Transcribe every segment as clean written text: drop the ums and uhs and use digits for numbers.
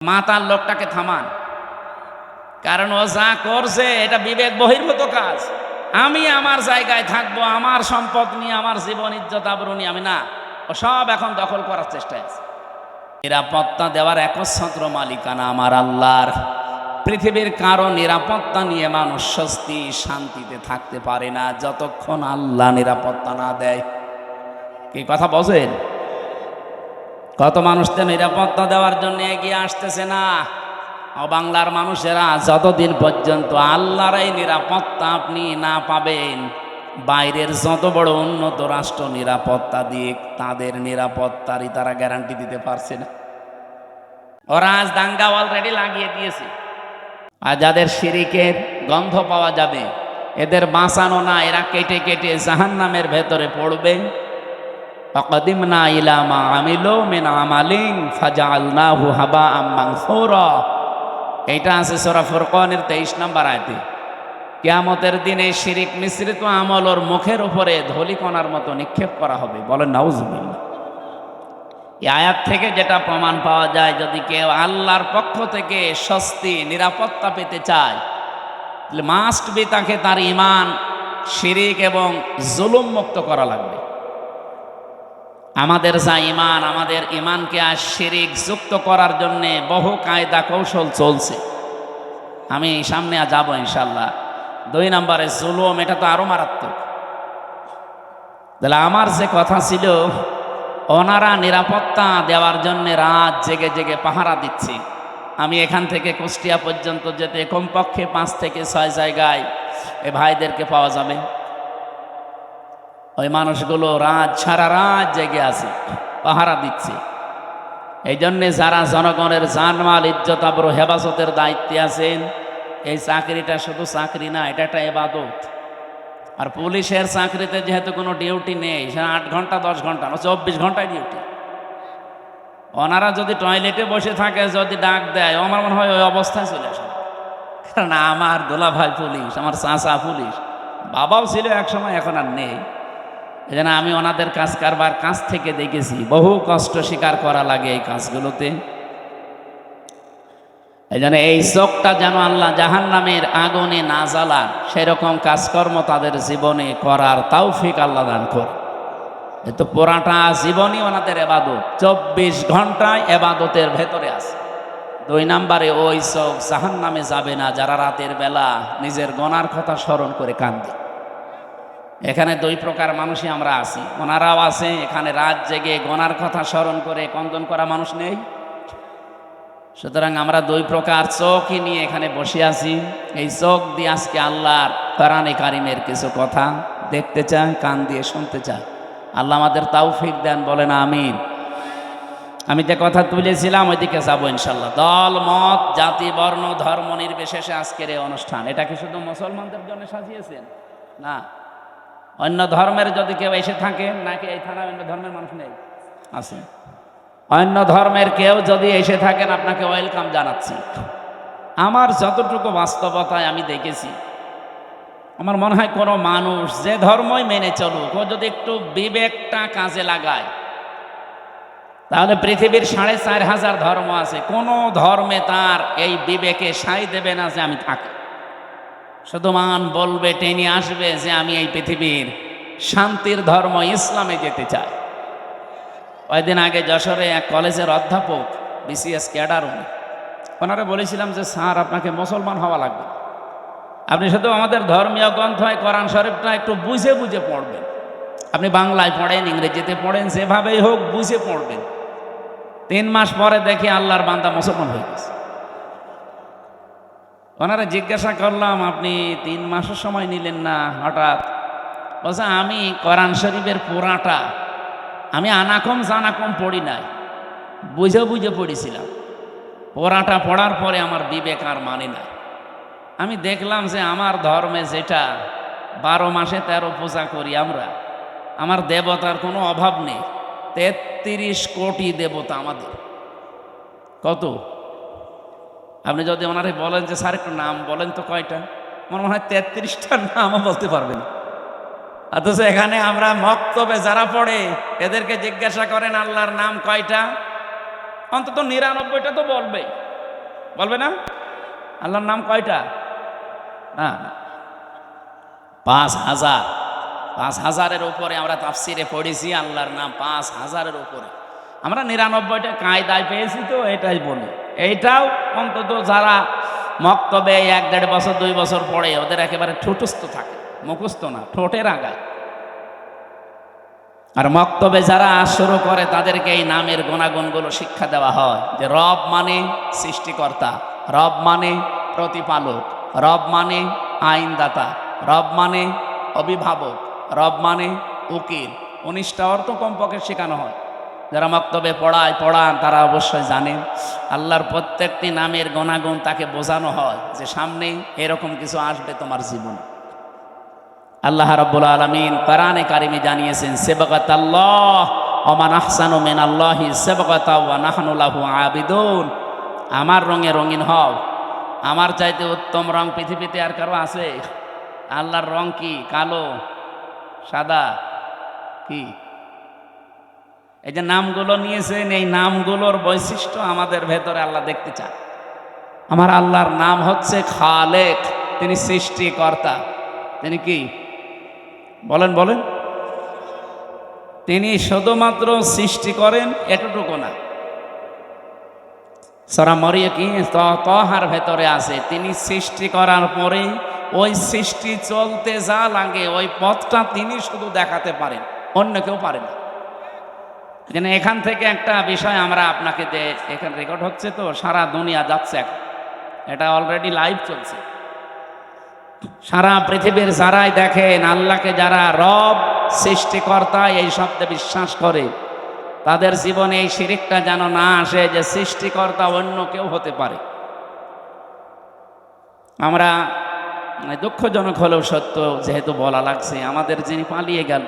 মাতার লোকটাকে থামান, কারণ ও যা করছে এটা বিবেক বহির্ভূত কাজ। আমি আমার জায়গায় থাকবো, আমার সম্পদ নিয়ে, আমার জীবন ইজ্জত আবরু নিয়ে আমি না, ও সব এখন দখল করার চেষ্টায় আছে। নিরাপত্তা দেওয়ার একচ্ছত্র মালিকানা আমার আল্লাহর। পৃথিবীর কারো নিরাপত্তা নিয়ে মানুষ স্বস্তি শান্তিতে থাকতে পারে না যতক্ষণ আল্লাহ নিরাপত্তা না দেয়। কি কথা বলেন? কত মানুষকে নিরাপত্তা দেওয়ার জন্য এগিয়ে আসতেছে না। বাংলার মানুষেরা যতদিন পর্যন্ত আল্লাহর এই নিরাপত্তা আপনি না পাবেন, বাইরের যত বড় উন্নত রাষ্ট্র নিরাপত্তা দিয়ে তাদের নিরাপত্তারই তারা গ্যারান্টি দিতে পারছে না। ওরা আজ দাঙ্গা অলরেডি লাগিয়ে দিয়েছে। আর যাদের শিরিকের গন্ধ পাওয়া যাবে, এদের বাঁচানো না, এরা কেটে কেটে জাহান্নামের ভেতরে পড়বে। ফাকাদিমনা ইলা মা আমিলু মিন আমালিন ফাজআলনাহু হাবাআম মানসুরা। এটা আছে সূরা ফুরকানের 23 নম্বর আয়াতে। কিয়ামতের দিনে শিরিক মিশ্রিত আমল ওর মুখের উপরে ধূলিকণার মতো নিক্ষেপ করা হবে। বলেন নাউজুবিল্লাহ। এই আয়াত থেকে যেটা প্রমাণ পাওয়া যায়, যদি কেউ আল্লাহর পক্ষ থেকে স্বস্তি নিরাপত্তা পেতে চায়, তাহলে মাস্ট বি তাকে তার ঈমান শিরিক এবং জুলুম মুক্ত করা লাগবে। আমাদের যা ঈমান, আমাদের ঈমানকে আর শিরিক যুক্ত করার জন্য বহু কায়দা কৌশল চলছে। আমি সামনে যাব ইনশাল্লাহ। 2 নম্বরে জুলুম, এটা তো আরো মারাত্মক। তাহলে আমার যে কথা ছিল, ওনারা নিরাপত্তা দেওয়ার জন্য রাত জেগে জেগে পাহারা দিচ্ছে। আমি এখান থেকে কুষ্টিয়া পর্যন্ত যেতে কমপক্ষে 5 থেকে 6 জায়গায় এই ভাইদেরকে পাওয়া যাবে। ওই মানুষগুলো সারা রাত জেগে আছে, পাহারা দিচ্ছে। এই জন্যে যারা জনগণের জানমাল ইজ্জত আবরু হেফাজতের দায়িত্বে আছেন, এই চাকরিটা শুধু চাকরি না, এটা একটা ইবাদত। আর পুলিশের চাকরিতে যেহেতু কোনো ডিউটি নেই, সেটা 8 ঘন্টা 10 ঘন্টা 24 ঘন্টায় ডিউটি। ওনারা যদি টয়লেটে বসে থাকে, যদি ডাক দেয়, আমার মনে হয় ওই অবস্থায় চলে আসে। কারণ আমার দোলা ভাই পুলিশ, আমার চাচা পুলিশ, বাবাও ছিল এক সময়, এখন আর নেই। এই জন্য আমি ওনাদের কাজ কারবার কাছ থেকে দেখেছি, বহু কষ্ট স্বীকার করা লাগে এই কাজগুলোতে। এই জন্য এই চোখটা যেন আল্লাহ জাহান্নামের আগুনে না জ্বালান, সেরকম কাজকর্ম তাদের জীবনে করার তৌফিক আল্লাহ দান করে। তো পুরাটা জীবনই ওনাদের ইবাদত, 24 ঘন্টায় ইবাদতের ভেতরে আছে। 2 নম্বরে ওই চোখ জাহান্নামে যাবে না যারা রাতের বেলা নিজের গুনার কথা স্মরণ করে কান্দে। এখানে 2 প্রকার মানুষই আমরা আছি, ওনারাও আছে। এখানে রাত জেগে গুনার কথা স্মরণ করে কন্দন করা মানুষ নেই। সুতরাং আমরা 2 প্রকার চোখই নিয়ে এখানে বসে আছি। এই চোখ দিয়ে আজকে আল্লাহর কোরআনে কারিমের কিছু কথা দেখতে চাই, কান দিয়ে শুনতে চাই। আল্লাহ আমাদের তৌফিক দেন, বলেন আমিন। আমি যে কথা তুলেছিলাম ওইদিকে যাবো ইনশাল্লাহ। দল মত জাতি বর্ণ ধর্ম নির্বিশেষে আজকের এই অনুষ্ঠান, এটা কি শুধু মুসলমানদের জন্য সাজিয়েছেন? না, অন্য ধর্মের যদি কেউ এসে থাকে, নাকি এই থানায় অন্য ধর্মের মানুষ নেই? আছে। অন্য ধর্মের কেউ যদি এসে থাকেন, আপনাকে ওয়েলকাম জানাচ্ছি। আমার যতটুকু বাস্তবতায় আমি দেখেছি, আমার মনে হয় কোনো মানুষ যে ধর্মই মেনে চলুক, ও যদি একটু বিবেকটা কাজে লাগায়, তাহলে পৃথিবীর 4,500 ধর্ম আছে, কোনো ধর্মে তার এই বিবেকে সাই দেবে না যে আমি থাকি। শুধু মান বলবে, টেনে আসবে যে আমি এই পৃথিবীর শান্তির ধর্ম ইসলামে যেতে চাই। কয়েকদিন আগে যশোরে এক কলেজের অধ্যাপক, বিসিএস ক্যাডার, ওনারা বলেছিলাম যে স্যার, আপনাকে মুসলমান হওয়া লাগবে। আপনি শুধু আমাদের ধর্মীয় গ্রন্থ কোরআন শরীফটা একটু বুঝে বুঝে পড়বেন। আপনি বাংলায় পড়েন, ইংরেজিতে পড়েন, যেভাবেই হোক বুঝে পড়বেন। 3 মাস পরে দেখি আল্লাহর বান্দা মুসলমান হয়ে গেছে। ওনারা জিজ্ঞাসা করলাম, আপনি 3 মাসের সময় নিলেন না হঠাৎ? বলছে, আমি কোরআন শরীফের পুরাটা আমি আনাকম জানাকম পড়ি নাই, বুঝে বুঝে পড়েছিলাম। পুরাটা পড়ার পরে আমার বিবেক আর মানে না। আমি দেখলাম যে আমার ধর্মে যেটা 12 মাসে 13 পূজা করি আমরা, আমার দেবতার কোনো অভাব নেই। 33 কোটি দেবতা আমাদের। কত? আপনি যদি ওনারে বলেন যে স্যার একটু নাম বলেন তো কয়টা, আমার মনে হয় 33টার নামও বলতে পারবেন। অথচ এখানে আমরা মক্তবে যারা পড়ে, এদেরকে জিজ্ঞাসা করেন আল্লাহর নাম কয়টা, অন্তত 99টা তো বলবে। বলবে না? আল্লাহর নাম কয়টা? না না, 5,000। 5,000-এর উপরে আমরা তাফসিরে পড়েছি আল্লাহর নাম 5,000-এর উপরে। আমরা 99টা কায়দায় পেয়েছি, তো এটাই বলি। এইটাও অন্তত যারা মক্তবে 1-1.5 বছর 2 বছর পড়ে, ওদের একেবারে ঠোঁটস্থ থাকে, মুখস্থ না, ঠোঁটের আগায়। আর মক্তবে যারা শুরু করে তাদেরকে এই নামের গুণাগুণগুলো শিক্ষা দেওয়া হয়, যে রব মানে সৃষ্টিকর্তা, রব মানে প্রতিপালক, রব মানে আইনদাতা, রব মানে অভিভাবক, রব মানে উকিল। 19টা অর্থ কমপক্ষে শেখানো হয়। যারা মক্তবে পড়ান তারা অবশ্যই জানেন আল্লাহর প্রত্যেকটি নামের গুণাগুণ তাকে বোঝানো হয়, যে সামনে এরকম কিছু আসবে তোমার জীবনে। আল্লাহ রাব্বুল আলামিন কোরআনে কারিমে জানিয়েছেন, সিবগাতাল্লাহ ওয়া মান আহসানু মিনাল্লাহি সিবগাতা ওয়া নাহনু লাহু আবিদুন। আমার রঙে রঙিন হও, আমার চাইতে উত্তম রং পৃথিবীতে আর কারো আছে? আল্লাহর রং কি? কালো, সাদা, কি? এই যে নামগুলো নিয়েছেন, এই নামগুলোর বৈশিষ্ট্য আমাদের ভেতরে আল্লাহ দেখতে চান। আমার আল্লাহর নাম হচ্ছে খালেক, তিনি সৃষ্টিকর্তা। তিনি কি? বলেন বলেন। তিনি শুধুমাত্র সৃষ্টি করেন এতটুকু না, সূরা মরিয়ম কি তহার ভেতরে আছে, তিনি সৃষ্টি করার পরে ওই সৃষ্টি চলতে যা লাগে ওই পথটা তিনি শুধু দেখাতে পারেন, অন্য কেউ পারে না। যেন এখান থেকে একটা বিষয় আমরা আপনাকে এখানে রেকর্ড হচ্ছে, তো সারা দুনিয়া যাচ্ছে এখন, এটা অলরেডি লাইভ চলছে। সারা পৃথিবীর যারাই দেখেন আল্লাহকে, যারা রব সৃষ্টিকর্তা এই শব্দে বিশ্বাস করে, তাদের জীবনে এই শিরিকটা যেন না আসে যে সৃষ্টিকর্তা অন্য কেউ হতে পারে। আমরা দুঃখজনক হলেও সত্য, যেহেতু বলা লাগছে, আমাদের যিনি পালিয়ে গেল,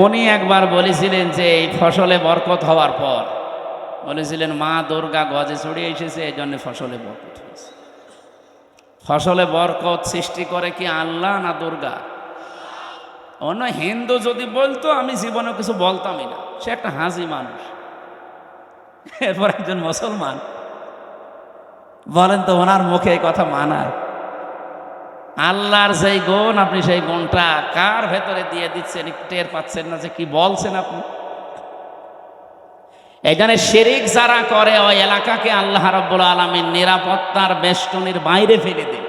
উনি একবার বলেছিলেন যে এই ফসলে বরকত হওয়ার পর বলেছিলেন, মা দুর্গা গজে চড়িয়ে এসেছে, এই জন্য ফসলে বরকত হয়েছে। ফসলে বরকত সৃষ্টি করে কি আল্লাহ না দুর্গা? অন্য হিন্দু যদি বলতো আমি জীবনে কিছু বলতামই না, সে একটা হাজি মানুষ। এরপর একজন মুসলমান বলেন তো, ওনার মুখে এই কথা মানার? আল্লাহর যেই গুণ, আপনি সেই গুণটা কার ভেতরে দিয়ে দিচ্ছেন, টের পাচ্ছেন না যে কি বলছেন আপনি। এখানে শিরিক যারা করে ওই এলাকাকে আল্লাহ রাব্বুল আলামিন নিরাপত্তার বেষ্টনীর বাইরে ফেলে দেন।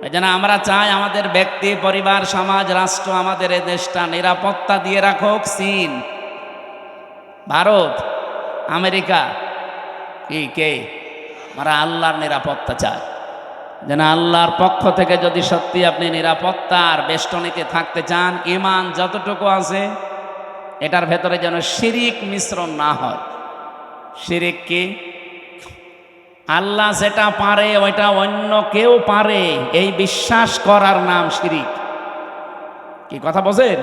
এই জন্য আমরা চাই আমাদের ব্যক্তি, পরিবার, সমাজ, রাষ্ট্র, আমাদের এই দেশটা নিরাপত্তা দিয়ে রাখুক চীন, ভারত, আমেরিকা, কে? আমরা আল্লাহর নিরাপত্তা চাই। যেন আল্লাহর পক্ষ থেকে যদি সত্যি আপনি নিরাপত্তার বেষ্টনীতে থাকতে চান, ঈমান যতটুকু আছে এটার ভেতরে যেন শিরিক মিশ্রণ না হয়। শিরিক কি? আল্লাহ যেটা পারে ওইটা অন্য কেউ পারে, এই বিশ্বাস করার নাম শিরিক। কি কথা বলেন?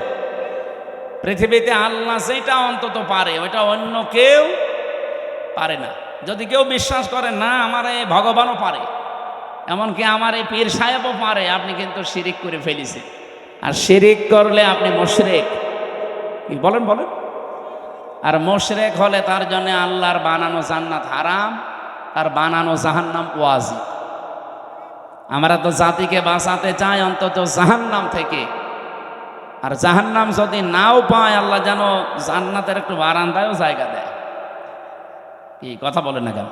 পৃথিবীতে আল্লাহ যেটা অন্তত পারে ওইটা অন্য কেউ পারে না। যদি কেউ বিশ্বাস করে না আমার এই ভগবানও পারে, এমনকি আমার এই পীর সাহেবও পারে, আপনি কিন্তু শিরিক করে ফেলেছেন। আর শিরিক করলে আপনি মুশরিক। কি বলেন বলেন? আর মুশরিক হলে তার জন্য আল্লাহর বানানো জান্নাত হারাম, আর বানানো জাহান্নাম ওয়াজিব। আমরা তো জাতিকে বাঁচাতে চাই অন্তত জাহান্নাম থেকে। আর জাহান্নাম যদি নাও পায়, আল্লাহ যেন জান্নাতের একটু বারান্দায়ও জায়গা দেয়। কি কথা বলেন না কেন?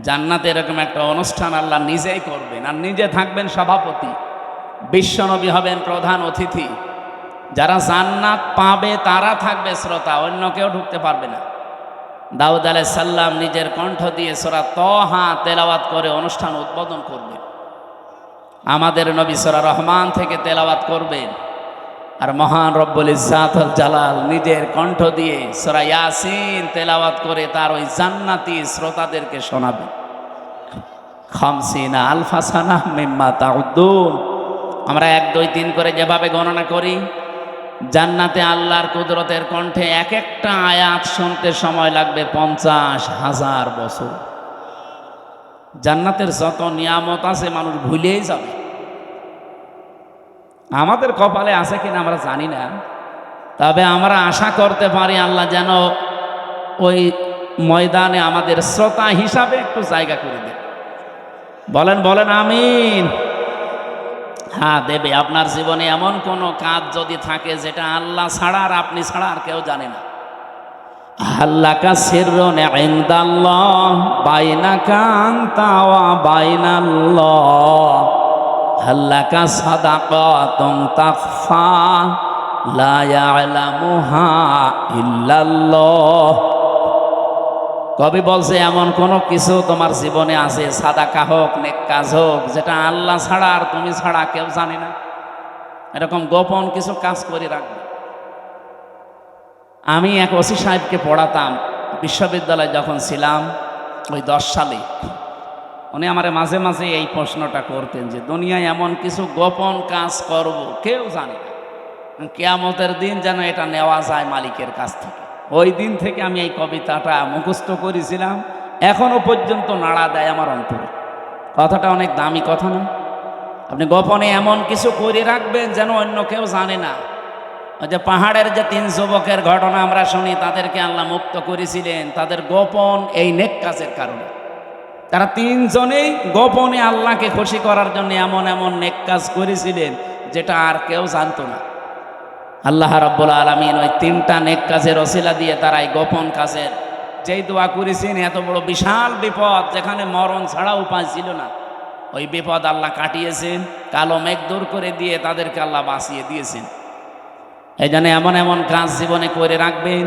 জান্নাতে এরকম একটা অনুষ্ঠান আল্লাহ নিজেই করবেন, আর নিজে থাকবেন সভাপতি, বিশ্বনবী হবেন প্রধান অতিথি। যারা জান্নাত পাবে তারা থাকবে শ্রোতা, অন্য কেউ ঢুকতে পারবে না। দাউদ আলাইহিস সালাম নিজের কণ্ঠ দিয়ে সূরা তাহা তেলাওয়াত করে অনুষ্ঠান উদ্বোধন করবেন। আমাদের নবী সূরা রহমান থেকে তেলাওয়াত করবেন, আর মহান রব্বুল ইজ্জাত ওয়াল জালাল নিজের কণ্ঠ দিয়ে সূরা ইয়াসিন তেলাওয়াত করে তার ওই জান্নাতি শ্রোতাদেরকে শোনাবেন। 50 আলফা সানা মিম্মা তাউদ্দুন। আমরা 1 2 3 করে যেভাবে গণনা করি, জান্নাতে আল্লাহর কুদরতের কণ্ঠে এক একটা আয়াত শুনতে সময় লাগবে 50,000 বছর। জান্নাতের যত নিয়ামত আছে মানুষ ভুলেই যাবে। আমাদের কপালে আছে কিনা আমরা জানি না, তবে আমরা আশা করতে পারি আল্লাহ যেন ওই ময়দানে আমাদের শ্রোতা হিসাবে একটু জায়গা করে দেন। বলেন বলেন আমিন। হ্যাঁ দেবে। আপনার জীবনে এমন কোনো কাজ যদি থাকে যেটা আল্লাহ ছাড়া আর আপনি ছাড়া আর কেউ জানে না, আল্লাকা সিররুন ইনদাল্লাহ বাইনাকা আনতা ওয়া বাইনাল্লাহ, আল্লাকা সাদাকাতুন তাখফা লা ইয়ালামুহা ইল্লাল্লাহ। কবি বলছে এমন কোনো কিছু তোমার জীবনে আছে, সাদাকা হোক নেক কাজ হোক, যেটা আল্লাহ ছাড়া আর তুমি ছাড়া কেউ জানে না। এরকম গোপন কিছু কাজ করে রাখবে। আমি এক ওসি সাহেবকে পড়াতাম বিশ্ববিদ্যালয়ে যখন ছিলাম, ওই 10 সালে। উনি আমার মাঝে মাঝে এই প্রশ্নটা করতেন যে দুনিয়ায় এমন কিছু গোপন কাজ করব কেউ জানে না, কিয়ামতের দিন যেন এটা নেওয়া যায় মালিকের কাছ থেকে। ওই দিন থেকে আমি এই কবিতাটা মুখস্থ করেছিলাম, এখনো পর্যন্ত নাড়া দেয় আমার অন্তরে। কথাটা অনেক দামি কথা না? আপনি গোপনে এমন কিছু করে রাখবেন যেন অন্য কেউ জানে না। ওই যে পাহাড়ের যে 3 যুবকের ঘটনা আমরা শুনি, তাদেরকে আল্লাহ মুক্ত করেছিলেন তাদের গোপন এই নেক কাজের কারণে। তারা 3 জনেই গোপনে আল্লাহকে খুশি করার জন্য এমন এমন নেক কাজ করেছিলেন যেটা আর কেউ জানতো না। আল্লাহ রাব্বুল আলামিন ওই 3টা নেক কাজের ওসিলা দিয়ে তারা এই গোপন কাজের যেই দোয়া করেছেন, এত বড় বিশাল বিপদ যেখানে মরণ ছাড়া উপায় ছিল না, ওই বিপদ আল্লাহ কাটিয়েছেন, কালো মেঘ দূর করে দিয়ে তাদেরকে আল্লাহ বাঁচিয়ে দিয়েছেন। এই জন্য এমন এমন কাজ জীবনে করে রাখবেন।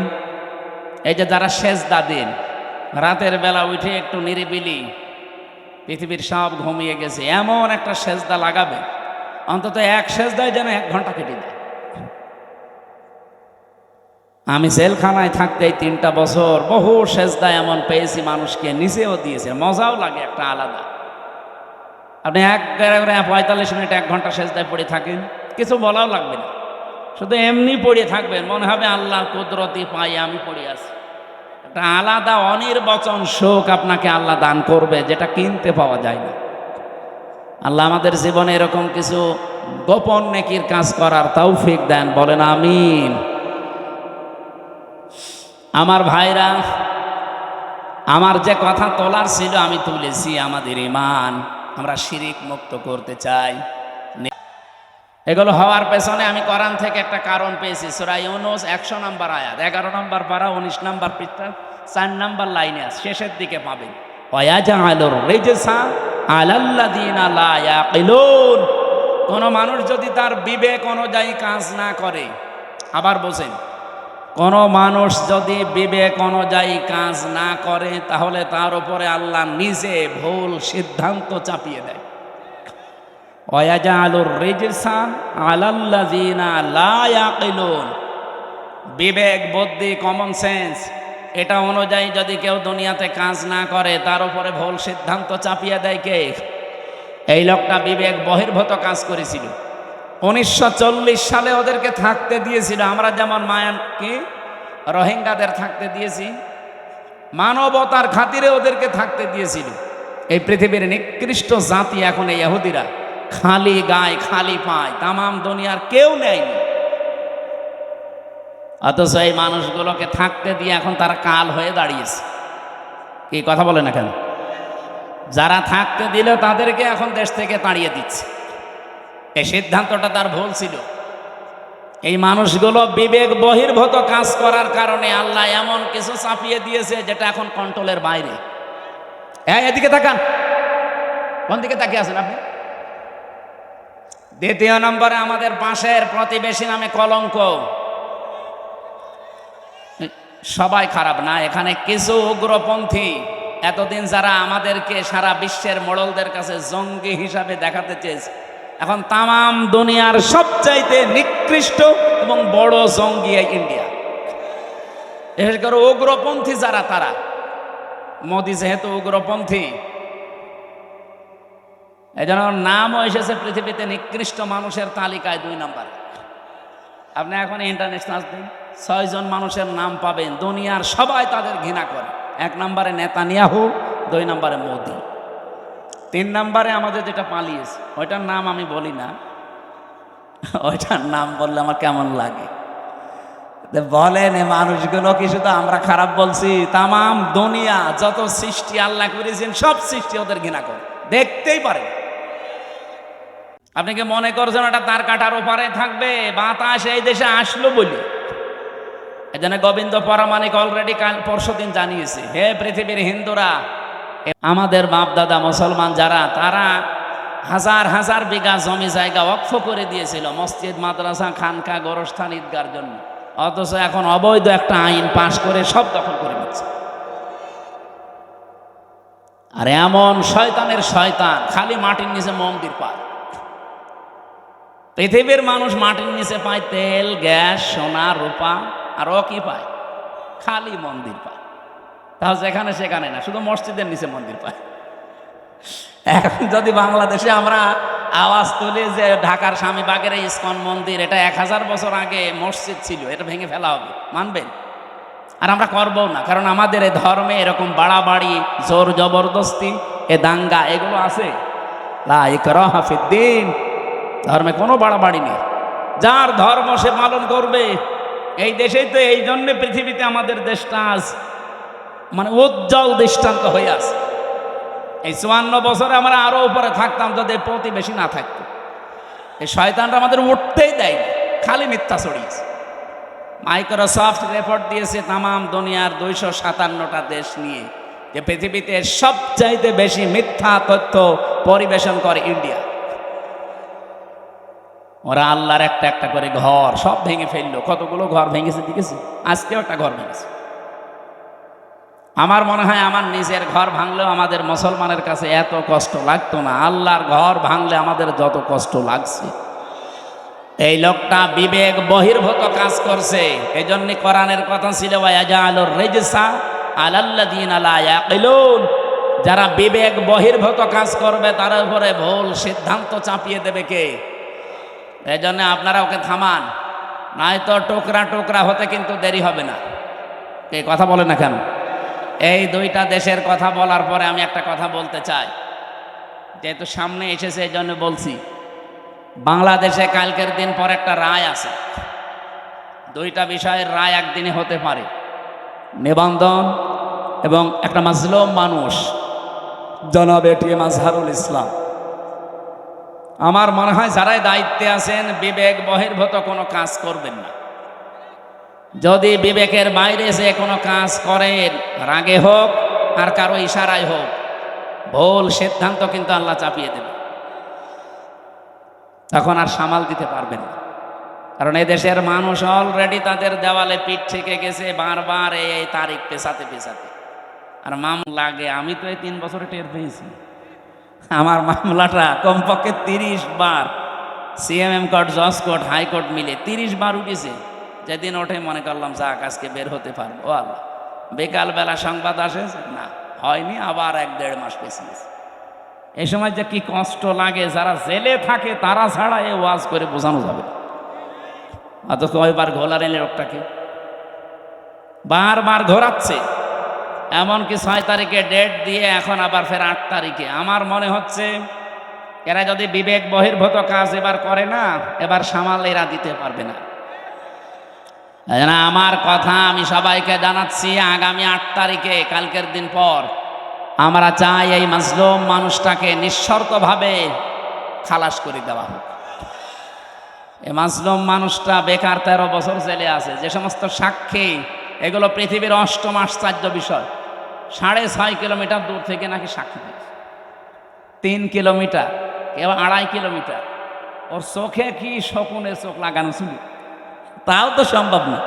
এই যে যারা সেজদা দেন, রাতের বেলা উঠে একটু নিরিবিলি, পৃথিবীর সব ঘুমিয়ে গেছে, এমন একটা সেজদা লাগাবে, অন্তত এক সেজদায় যেন 1 ঘন্টা কেটে যায়। আমি জেলখানায় থাকতে এই 3টা বছর বহু সেজদা এমন পেয়েছি, মানুষকে নিজেও দিয়েছে, মজাও লাগে একটা আলাদা। আপনি 45 মিনিট 1 ঘন্টা সেজদায় পড়ে থাকেন, কিছু বলাও লাগবে না, শুধু এমনি পড়ে থাকবেন, মনে হবে আল্লাহর কুদরতি পাই আমি পড়ে আছি। একটা আলাদা অনির্বচন সুখ আপনাকে আল্লাহ দান করবে, যেটা কিনতে পাওয়া যায় না। আল্লাহ আমাদের জীবনে এরকম কিছু গোপন নেকির কাজ করার তৌফিক দেন, বলেন আমিন। আমার ভাইরা, আমার যে কথা তোলার ছিল আমি তুলেছি। আমাদের ঈমান আমরা শিরিক মুক্ত করতে চাই। এগুলো হওয়ার পেছনে আমি কোরআন থেকে একটা কারণ পেয়েছি। সূরা ইউনূস 100 নম্বর আয়াত, 11 নম্বর পারা, 19 নম্বর পৃষ্ঠা, 4 নম্বর লাইনে আছে, শেষের দিকে পাবেন। ওয়ায়াজআলুর রিজসা আলাল্লাযিনা লা ইয়াকিলুন। কোন মানুষ যদি তার বিবেক অনুযায়ী কাজ না করে, আবার বলেন, কোন মানুষ যদি বিবেক অনুযায়ী কাজ না করে, তাহলে তার উপরে আল্লাহ নিজে ভুল সিদ্ধান্ত চাপিয়ে দেয়। ওয়ায়াজআলুর রিজসা আলাল্লাযিনা লা ইয়াকিলুন। বিবেক, বুদ্ধি, কমন সেন্স, এটা অনুযায়ী যদি কেউ দুনিয়াতে কাজ না করে, তার উপরে ভুল সিদ্ধান্ত চাপিয়ে দেয় কে? এই লোকটা বিবেক বহির্ভূত কাজ করেছিল। 1940 সালে ওদেরকে থাকতে দিয়েছিল, আমরা যেমন মায়ানকে রোহিঙ্গাদের থাকতে দিয়েছি, মানবতার খাতিরে ওদেরকে থাকতে দিয়েছিল। এই পৃথিবীর নিকৃষ্ট জাতি এখন এই ইহুদিরা, খালি গায় খালি পায়, তামাম দুনিয়ার কেউ নেয়নি। অথচ এই মানুষগুলোকে থাকতে দিয়ে এখন তারা কাল হয়ে দাঁড়িয়েছে। কি কথা বলে না কেন? যারা থাকতে দিল তাদেরকে এখন দেশ থেকে তাড়িয়ে দিচ্ছে। এই সিদ্ধান্তটা তার ভুল ছিল। এই মানুষগুলো বিবেক বহির্ভূত কাজ করার কারণে আল্লাহ এমন কিছু চাপিয়ে দিয়েছে যেটা এখন কন্ট্রোলের বাইরে। এদিকে তাকান, কোন দিকে তাকিয়ে আছেন আপনি? 2 নম্বরে আমাদের পাশের প্রতিবেশী নামে কলঙ্ক। সবাই খারাপ না, এখানে কিছু উগ্রপন্থী এতদিন যারা আমাদেরকে সারা বিশ্বের মোড়লদের কাছে জঙ্গি হিসাবে দেখাতে চেয়েছে, এখন তামাম দুনিয়ার সবচাইতে নিকৃষ্ট এবং বড় জঙ্গি ইন্ডিয়া। বিশেষ করে উগ্রপন্থী যারা, তারা, মোদি যেহেতু উগ্রপন্থী, এই জন্য নামও এসেছে পৃথিবীতে নিকৃষ্ট মানুষের তালিকায় 2 নম্বরে। আপনি এখন ইন্টারন্যাশনাল দিন, 6 জন মানুষের নাম পাবেন, দুনিয়ার সবাই তাদের ঘৃণা করে। 1 নম্বরে নেতানিয়াহু, 2 নম্বরে মোদি, 3 নম্বরে আমাদের যেটা পালিয়েছে, ওইটার নাম আমি বলি না, ওইটার নাম বললে আমার কেমন লাগে। বলেন এ মানুষগুলো কি শুধু আমরা খারাপ বলছি? তামাম দুনিয়া যত সৃষ্টি আল্লাহ করেছেন সব সৃষ্টি ওদের ঘৃণা করে, দেখতেই পারে। আপনি কি মনে করছেন ওটা তার কাটার ওপারে থাকবে? বাতাস এই দেশে আসলো বলি এজন্য গোবিন্দ পরামানিক অলরেডি কাল পরশুদিন জানিয়েছে, হে পৃথিবীর হিন্দুরা, আমাদের বাপ দাদা মুসলমান যারা, তারা হাজার হাজার বিঘা জমি জায়গা ওয়াকফ করে দিয়েছিল মসজিদ, মাদ্রাসা, খানকা, গোরস্থান, ঈদগার জন্য। অথচ এখন অবৈধ একটা আইন পাশ করে সব দখল করে নিচ্ছে। আর এমন শয়তানের শয়তান খালি মাটির নিচে মন্দির পায়। পৃথিবীর মানুষ মাটির নিচে পায় তেল, গ্যাস, সোনা, রূপা, আর ও কি পায়? খালি মন্দির পায়। তাহলে যেখানে সেখানে না, শুধু মসজিদের নিচে মন্দির পায়। এখন যদি বাংলাদেশে আমরা আওয়াজ তুলি যে ঢাকার স্বামীবাগের এই ইসকন মন্দির, এটা 1000 বছর আগে মসজিদ ছিল, এটা ভেঙে ফেলা হবে, মানবেন? আর আমরা করবো না, কারণ আমাদের এই ধর্মে এরকম বাড়াবাড়ি, জোর জবরদস্তি, এ দাঙ্গা এগুলো আছে। লা ইকরাহা ফিদ্দীন, ধর্মে কোনো বাড়াবাড়ি নেই, যার ধর্ম সে পালন করবে। এই দেশেই তো এই জন্য পৃথিবীতে আমাদের দেশটা আজ মানে উজ্জ্বল দৃষ্টান্ত হয়ে আছে। এই 54 বছরে আমরা আরো উপরে থাকতাম যদি প্রতিবেশী না থাকতো। এই শয়তানরা আমাদের উঠতেই দেয়নি, খালি মিথ্যা ছড়িয়েছে। মাইক্রোসফট রিপোর্ট দিয়েছে তামাম দুনিয়ার 257টা দেশ নিয়ে, যে পৃথিবীতে সবচাইতে বেশি মিথ্যা তথ্য পরিবেশন করে ইন্ডিয়া। ওরা আল্লাহর একটা একটা করে ঘর সব ভেঙে ফেললো। কতগুলো ঘর ভেঙেছে দেখেছি, আজকেও একটা ঘর ভেঙেছে। আমার মনে হয় আমার নিজের ঘর ভাঙলেও আমাদের মুসলমানের কাছে এত কষ্ট লাগতো না, আল্লাহর ঘর ভাঙলে আমাদের যত কষ্ট লাগছে। এই লোকটা বিবেক বহির্ভূত কাজ করছে, এই জন্য কোরআনের কথা ছিল ওয়ায়াজালুর রিজসা আলাল্লাযিনা লা ইয়াকিলুন, যারা বিবেক বহির্ভূত কাজ করবে তার উপরে ভুল সিদ্ধান্ত চাপিয়ে দেবে কে? এই জন্য আপনারা ওকে থামান, নয়তো টুকরা টুকরা হতে কিন্তু দেরি হবে না। এই কথা বলে না কেন? এই দুইটা দেশের কথা বলার পরে আমি একটা কথা বলতে চাই, যেহেতু সামনে এসেছে এই জন্য বলছি। বাংলাদেশে কালকের দিন পর একটা রায় আছে, দুইটা বিষয়ের রায় একদিনে হতে পারে, নিবন্ধন এবং একটা মাজলুম মানুষ জনাব এটিএম আজহারুল ইসলাম। আমার মনে হয় যারাই দায়িত্বে আছেন বিবেক বহির্ভূত কোনো কাজ করবেন না। যদি বিবেকের বাইরে যে কোনো কাজ করেন, রাগে হোক আর কারো ইশারায় হোক, ভুল সিদ্ধান্ত কিন্তু আল্লাহ চাপিয়ে দেবে, তখন আর সামাল দিতে পারবেন না। কারণ এই দেশের মানুষ অলরেডি তাদের দেওয়ালে পিঠ থেকে গেছে বারবার এই তারিখ পেছাতে পেছাতে। আর মামলা লাগে, আমি তো এই 3 বছরে টের পেয়েছি, আমার মামলাটা কমপক্ষে 30 বার সিএমএম কোর্ট, জজ কোর্ট, হাইকোর্ট মিলে 30 বার উঠেছে। যেদিন ওঠে মনে করলাম যাক আজকে বের হতে পারবো। ও আল্লাহ, বিকালবেলা সংবাদ আসে না, হয়নি, আবার 1-1.5 মাস পেছিয়েছে। এই সময় যে কি কষ্ট লাগে, যারা জেলে থাকে তারা ছাড়া এ ওয়াজ করে বোঝানো যাবে। অথচ কয়বার ঘোলার এলে লোকটাকে বারবার ঘোরাচ্ছে, এমনকি 6 তারিখে ডেট দিয়ে এখন আবার ফের 8 তারিখে। আমার মনে হচ্ছে এরা যদি বিবেক বহির্ভূত কাজ এবার করে না, এবার সামাল এরা দিতে পারবে না। আমার কথা আমি সবাইকে জানাচ্ছি, আগামী 8 তারিখে কালকের দিন পর আমরা চাই এই মাজলুম মানুষটাকে নিঃশর্তভাবে খালাস করে দেওয়া হোক। এই মাজলুম মানুষটা বেকার 13 বছর জেলে আছে। যে সমস্ত সাক্ষী, এগুলো পৃথিবীর 8ম আশ্চর্য বিষয়। 6.5 কিলোমিটার দূর থেকে নাকি সাক্ষী দিচ্ছে, 3 কিলোমিটার, কেউ 2.5 কিলোমিটার। ওর চোখে কি শকুনের চোখ লাগানো ছিল, তাও তো সম্ভব না।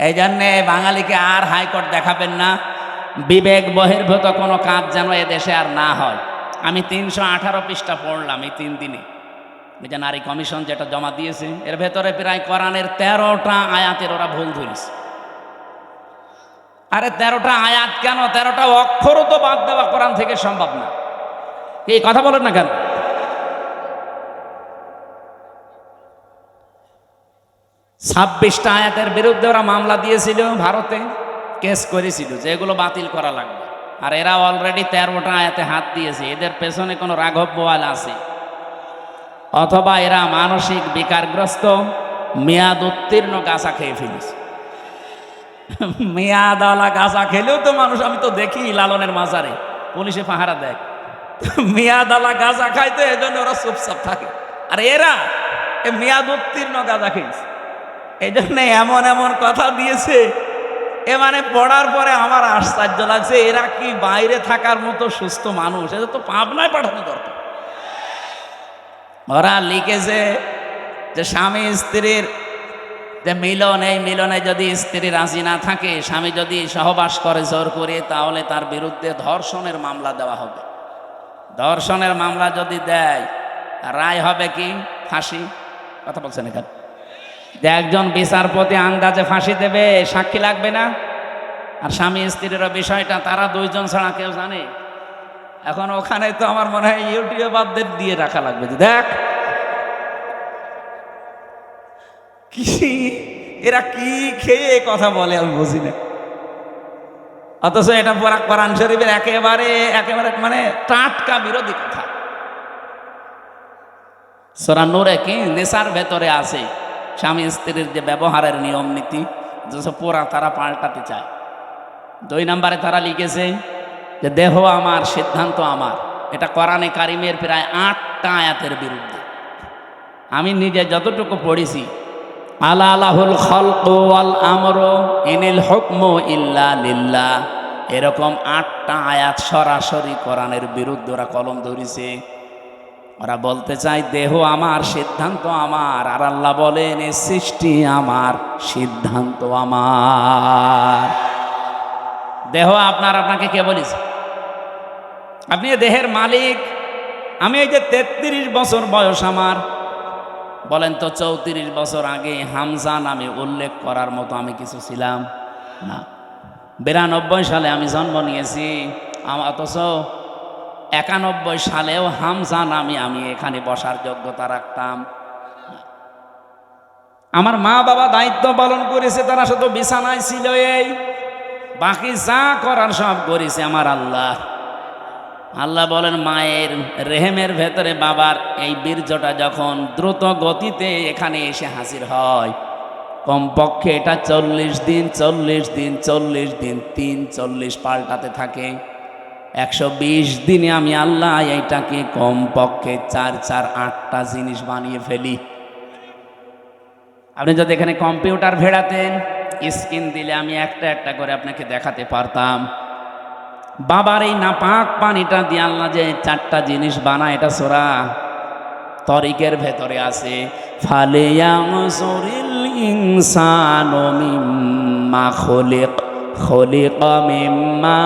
এই জন্যে বাঙালিকে আর হাইকোর্ট দেখাবেন না, বিবেক বহির্ভূত কোনো কাজ যেন এ দেশে আর না হয়। আমি 318 পৃষ্ঠা পড়লাম এই 3 দিনে, যে নারী কমিশন যেটা জমা দিয়েছে, এর ভেতরে প্রায় কোরআনের 13টা আয়াতের ওরা ভুল ধরেছে। আরে 13টা আয়াত কেন, 13টা অক্ষরও তো বাদ দেওয়া কোরআন থেকে সম্ভব না। এই কথা বলেন না কেন? 26টা আয়াতের বিরুদ্ধে ওরা মামলা দিয়েছিল, ভারতে কেস করেছিল যে এগুলো বাতিল করা লাগবে। আর এরা অলরেডি 13টা আয়াতে হাত দিয়েছে। এদের পেছনে কোনো রাঘব বোয়াল আছে, অথবা এরা মানসিক বিকারগ্রস্ত, মেয়াদ উত্তীর্ণ গাঁজা খেয়ে ফেলিস। মেয়াদওয়ালা গাঁজা খেলেও তো মানুষ, আমি তো দেখি লালনের মাজারে পুলিশে পাহারা দেয়, মেয়াদওয়ালা গাঁজা খাইতে, এই জন্য ওরা চুপচাপ থাকে। আর এরা মেয়াদ উত্তীর্ণ গাঁজা খেয়েছে, এই জন্য এমন এমন কথা দিয়েছে, এ মানে পড়ার পরে আমার আশ্চর্য লাগছে, এরা কি বাইরে থাকার মতো সুস্থ মানুষ? এদের তো পাবনায় পাঠানো দরকার। ওরা লিখেছে যে স্বামী স্ত্রীর যে মিলন, এই মিলনে যদি স্ত্রী রাজি না থাকে, স্বামী যদি সহবাস করে জোর করে, তাহলে তার বিরুদ্ধে ধর্ষণের মামলা দেওয়া হবে। ধর্ষণের মামলা যদি দেয়, রায় হবে কি? ফাঁসি। কথা বলছেন এখানে যে একজন বিচারপতি আন্দাজে ফাঁসি দেবে, সাক্ষী লাগবে না। আর স্বামী স্ত্রীর বিষয়টা তারা দুইজন ছাড়া কেউ জানে। এখন ওখানে তো আমার মনে হয় ইউটিউবারদের দিয়ে রাখা লাগবে, যে দেখ কি এরা কি খেয়ে কথা বলে, আমি বুঝি না। অথচ এটা পড়া কোরআন শরীফের একেবারে একেবারে মানে টাটকা বিরোধী কথা। সূরা নূরে কি নেশার ভেতরে আছে স্বামী স্ত্রীর যে ব্যবহারের নিয়ম নীতি, যে পুরা তারা পাল্টাতে চায়। 2 নম্বরে তারা লিখেছে যে দেহ আমার, সিদ্ধান্ত আমার। এটা কোরআনে কারিমের প্রায় 8টা আয়াতের বিরুদ্ধে। আমি নিজে যতটুকু পড়েছি, আলা লাহুল খালকু ওয়াল আমরু ইনিল হুকমু ইল্লা লিল্লাহ, এরকম 8টা আয়াত সরাসরি কোরআনের বিরুদ্ধে ওরা কলম ধরেছে। ওরা বলতে চায় দেহ আমার, সিদ্ধান্ত আমার, আর আল্লাহ বলেন এই সৃষ্টি আমার, সিদ্ধান্ত আমার। দেহ আপনার, আপনাকে কে বলেছে? আপনি দেহের মালিক। আমি এই যে 33 বছর বয়স আমার, বলেন তো 34 বছর আগে হামজা নামে উল্লেখ করার মতো আমি কিছু ছিলাম না। 92 সালে আমি জন্ম নিয়েছি, অথচ 91 সালেও হামজা নামে আমি এখানে বসার যোগ্যতা রাখতাম। আমার মা বাবা দায়িত্ব পালন করেছে, তারা শুধু বিছানায় ছিল, এই বাকি যা করার সব করেছে আমার আল্লাহ। আল্লাহ বলেন মায়ের রেহেমের ভেতরে বাবার এই বীর্যটা যখন দ্রুত গতিতে এখানে এসে হাজির হয়, কমপক্ষে এটা 40 দিন 40 দিন 40 দিন 40 পাল্টাতে থাকে। 120 দিনে আমি আল্লাহ এইটাকে কমপক্ষে 4-8টা জিনিস বানিয়ে ফেলি। আপনি যদি এখানে কম্পিউটার ভেড়াতেন, স্ক্রিন দিলে আমি একটা একটা করে আপনাকে দেখাতে পারতাম। বাবার এই নাপাক পানিটা দিয়ে আল্লাহ যে 4টা জিনিস বানায়, এটা সূরা তরিকের ভেতরে আছে। ফালিয়ানজুরিল ইনসানু মিম্মা খুলিকা মিম্মা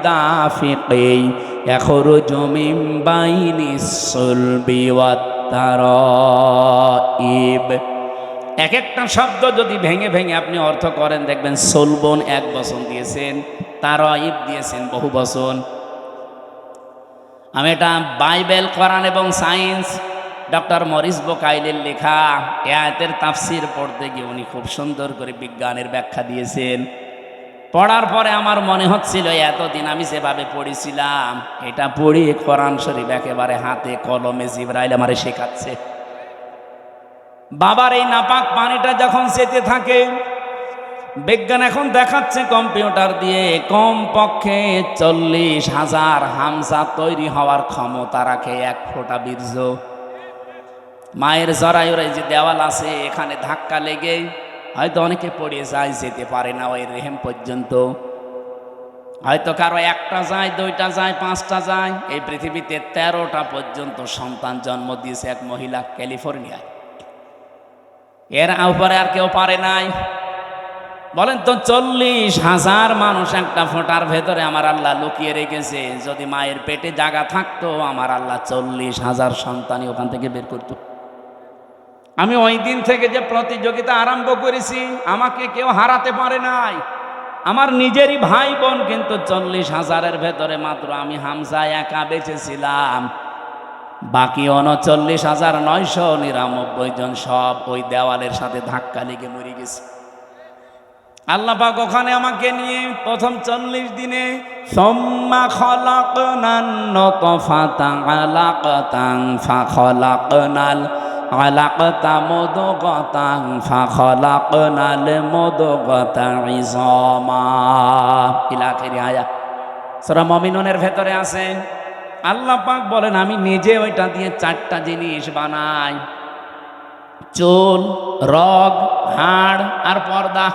দাফিকিন ইয়াখরুজু মিন বাইনিস সুলবি ওয়াত তারাইব। এক একটা শব্দ যদি ভেঙে ভেঙে আপনি অর্থ করেন, দেখবেন সলবন 1 বচন দিয়েছেন, তারাইব দিয়েছেন বহু বচন। আমি এটা বাইবেল, কোরআন এবং সায়েন্স, ডক্টর মরিস বুকাইলের লেখা এ আয়াতের তাফসির পড়তে গিয়ে উনি খুব সুন্দর করে বিজ্ঞানের ব্যাখ্যা দিয়েছেন। পড়ার পরে আমার মনে হচ্ছিল এতদিন আমি যেভাবে পড়েছিলাম, এটা পড়ি কোরআন শরীফ একেবারে হাতে কলমে জিবরাইল আমারে শেখাচ্ছে। বাবার এই নাপাক পানিটা যখন যেতে থাকে, বিজ্ঞান এখন দেখাচ্ছে কম্পিউটার দিয়ে কমপক্ষে 40,000 হামজা তৈরি হওয়ার ক্ষমতা রাখে 1 ফোঁটা বীর্য। মায়ের জরায়ুর যে দেওয়াল আছে, এখানে ধাক্কা লেগে হয়তো অনেকে পড়ে যায়, যেতে পারে না ওই রেহেম পর্যন্ত। হয়তো কারো 1টা যায়, 2টা যায়, 5টা যায়। এই পৃথিবীতে 13টা পর্যন্ত সন্তান জন্ম দিয়েছে এক মহিলা ক্যালিফোর্নিয়ায়। এর উপরে আর কেউ পারে নাই। বলেন তো 40,000 মানুষ একটা ফোঁটার ভেতরে আমার আল্লাহ লুকিয়ে রেখেছে। যদি মায়ের পেটে জায়গা থাকতো, আমার আল্লাহ 40,000 সন্তানই ওখান থেকে বের করত। আমি ওই দিন থেকে যে প্রতিযোগিতা আরম্ভ করেছি, আমাকে কেউ হারাতে পারে নাই। আমার নিজেরই ভাই বোন কিন্তু 40,000-এর ভেতরে মাত্র আমি হামজা একা বেঁচেছিলাম। বাকি 39,999 জন সব ওই দেওয়ালের সাথে ধাক্কা লেগে মরে গেছে। আল্লাহ পাক ওখানে আমাকে নিয়ে প্রথম 40 দিনে সুম্মা খালাকনান নুতফাতা আলাকাতান ফাখালাকনাল আলাকতা মুদগাতান ফাখলাকনাল মুদগাতা ইযামা ইলা আখিরি আয়াত। সূরা মুমিনুনের ভেতরে আছে আল্লাহ পাক বলেন আমি নিজে ওইটা দিয়ে 4টা জিনিস বানাই, চুল, রগ, হাড় আর পর্দা।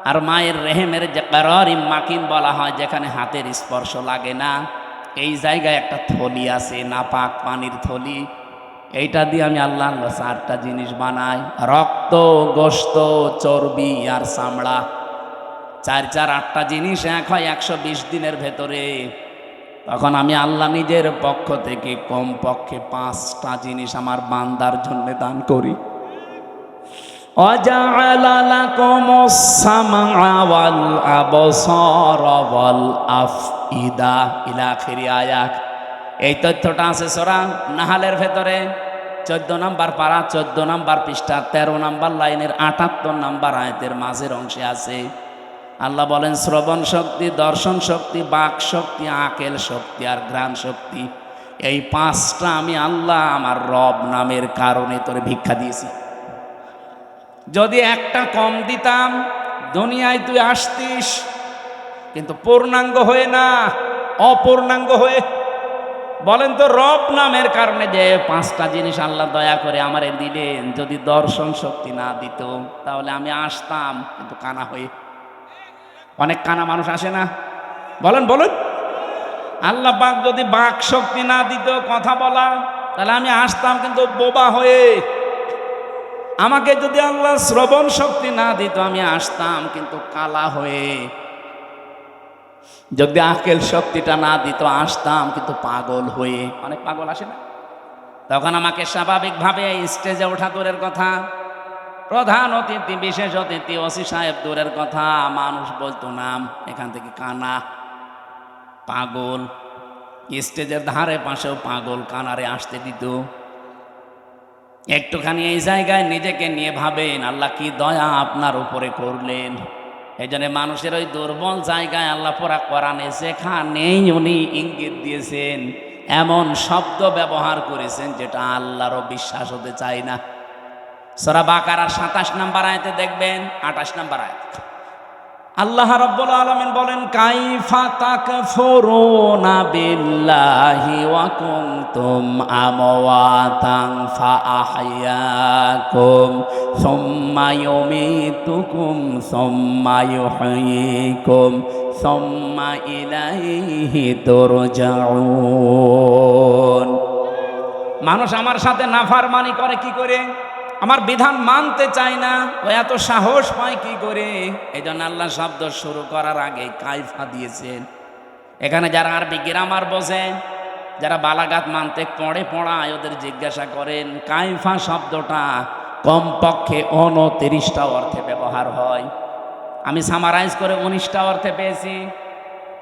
আর মায়ের রেহেমের যে কারারিম মাকিন বলা হয়, যেখানে হাতের স্পর্শ লাগে না, এই জায়গায় একটা থলি আছে, নাপাক পানির থলি। এইটা দিয়ে আমি আল্লাহ 4টা জিনিস বানাই, রক্ত, গোশত, চর্বি আর চামড়া। 4 4 8টা জিনিস এক হয় 120 দিনের ভেতরে। তখন আমি আল্লাহ নিজের পক্ষ থেকে কমপক্ষে 5টা জিনিস আমার বান্দার জন্য দান করি। وَجَعَلَ لَكُمُ السَّمْعَ وَالْأَبْصَارَ وَالْأَفْئِدَةَ ইলা আখিরি আয়াত। এই তথ্যটা আছে সূরা নাহালের ভেতরে 14 নম্বর পারা, 14 নম্বর পৃষ্ঠা, 13 নম্বর লাইনের 78 নম্বর আয়াতের মাঝের অংশে আছে। আল্লাহ বলেন শ্রবণ শক্তি, দর্শন শক্তি, বাক শক্তি, আকেল শক্তি আর ঘ্রাণ শক্তি, এই 5টা আমি আল্লাহ আমার রব নামের কারণে তোরে ভিক্ষা দিয়েছি। যদি একটা কম দিতাম, দুনিয়ায় তুই আসতিস কিন্তু পূর্ণাঙ্গ হয়ে না, অপূর্ণাঙ্গ হয়ে। বলেন তো, রব নামের কারণে যে 5টা জিনিস আল্লাহ দয়া করে আমারে দিলেন, যদি দর্শন শক্তি না দিত তাহলে আমি আসতাম কিন্তু কানা হয়ে। অনেক কানা মানুষ আসে না, বলেন বলেন। আল্লাহ পাক যদি বাক শক্তি না দিত, কথা বলা, তাহলে আমি আসতাম কিন্তু বোবা হয়ে। আমাকে যদি আল্লাহ শ্রবণ শক্তি না দিত, আমি আসতাম কিন্তু কালা হয়ে। যদি আকেল শক্তিটা না দিত, আসতাম কিন্তু পাগল হয়ে। অনেক পাগল আসে না, তখন আমাকে স্বাভাবিকভাবে স্টেজে ওঠা দূরের কথা, প্রধান অতিথি, বিশেষ অতিথি, ওসি সাহেব দূরের কথা, মানুষ বলতো নাম, এখান থেকে কানা, পাগল। স্টেজের ধারে পাশেও পাগল কানারে আসতে দিত। একটুখানি এই জায়গায় নিজেকে নিয়ে ভাবেন আল্লাহ কি দয়া আপনার উপরে করলেন। এই জন্য মানুষের ওই দুর্বল জায়গায় আল্লাহ পুরা কোরআনে যেখানেই উনি ইঙ্গিত দিয়েছেন, এমন শব্দ ব্যবহার করেছেন যেটা আল্লাহরও বিশ্বাস হতে চায় না। সূরা বাকারার 27 নম্বর আয়াতে দেখবেন, 28 নম্বর আয়াত আল্লাহ রাব্বুল আলামিন বলেন কাইফা তাকফুরুনা বিল্লাহি ওয়া কুনতুম আমওয়াতান ফাআহইয়াকুম সুম্মা ইউমীতুকুম সুম্মা ইউহয়ীকুম সুম্মা ইলাইহি তুরজাউন। মানুষ আমার সাথে নাফরমানি করে কি করে? আমার বিধান মানতে চায় না, ও এত সাহস পায় কি করে? এই জন্য আল্লাহ শব্দ শুরু করার আগে কাইফা দিয়েছেন। এখানে যারা আরবি গ্রামার বোঝেন, যারা বালাগাত মানতে পড়ায়, ওদের জিজ্ঞাসা করেন কাইফা শব্দটা কমপক্ষে 29টা অর্থে ব্যবহার হয়। আমি সামারাইজ করে 19টা অর্থে পেয়েছি।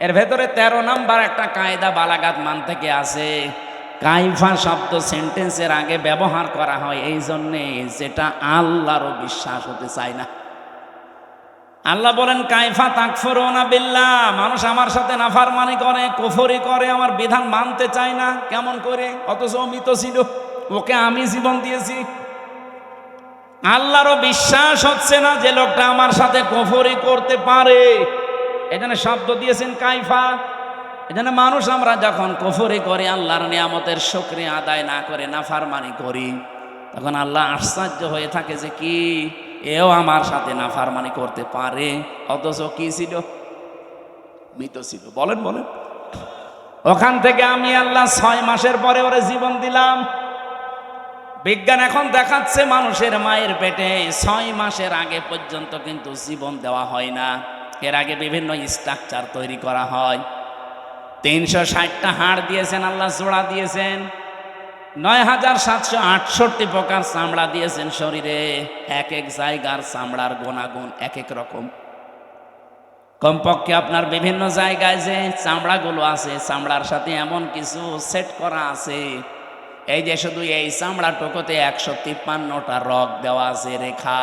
এর ভেতরে 13 নম্বর একটা কায়দা বালাগাত মান থেকে আছে। কাইফা শব্দ সেন্টেন্সের আগে ব্যবহার করা হয় এই জন্যে যেটা আল্লাহরও বিশ্বাস হতে চায় না। আল্লাহ বলেন কাইফা তাকফুরুনা বিল্লাহ, মানুষ আমার সাথে নাফরমানি করে, কুফরি করে, আমার বিধান মানতে চায় না। কেমন করে? অথচ মৃত ছিল, ওকে আমি জীবন দিয়েছি। আল্লাহরও বিশ্বাস হচ্ছে না যে লোকটা আমার সাথে কুফরি করতে পারে, এখানে শব্দ দিয়েছেন কাইফা। এজন্য মানুষ আমরা যখন কুফরি করি, আল্লাহর নিয়ামতের শুকরিয়া আদায় না করে নাফরমানি করি, তখন আল্লাহ আশ্চর্য হয়ে থাকে যে কি এও আমার সাথে নাফরমানি করতে পারে, অথচ কি ছিল? মৃত ছিল। বলেন বলেন। ওখান থেকে আমি আল্লাহ 6 মাসের পরে ওরে জীবন দিলাম। বিজ্ঞান এখন দেখাচ্ছে মানুষের মায়ের পেটে 6 মাসের আগে পর্যন্ত কিন্তু জীবন দেওয়া হয় না। এর আগে বিভিন্ন স্ট্রাকচার তৈরি করা হয়। 360টা হাড় দিয়েছেন আল্লাহ, জোড়া দিয়েছেন, 9768 প্রকার চামড়া দিয়েছেন শরীরে। এক এক জায়গার চামড়ার গুণাগুণ এক এক রকম। কমপক্ষে আপনার বিভিন্ন জায়গায় যে চামড়াগুলো আছে, চামড়ার সাথে এমন কিছু সেট করা আছে, এই যে শুধু এই চামড়া টুকুতে 153টা রগ দেওয়া আছে, রেখা।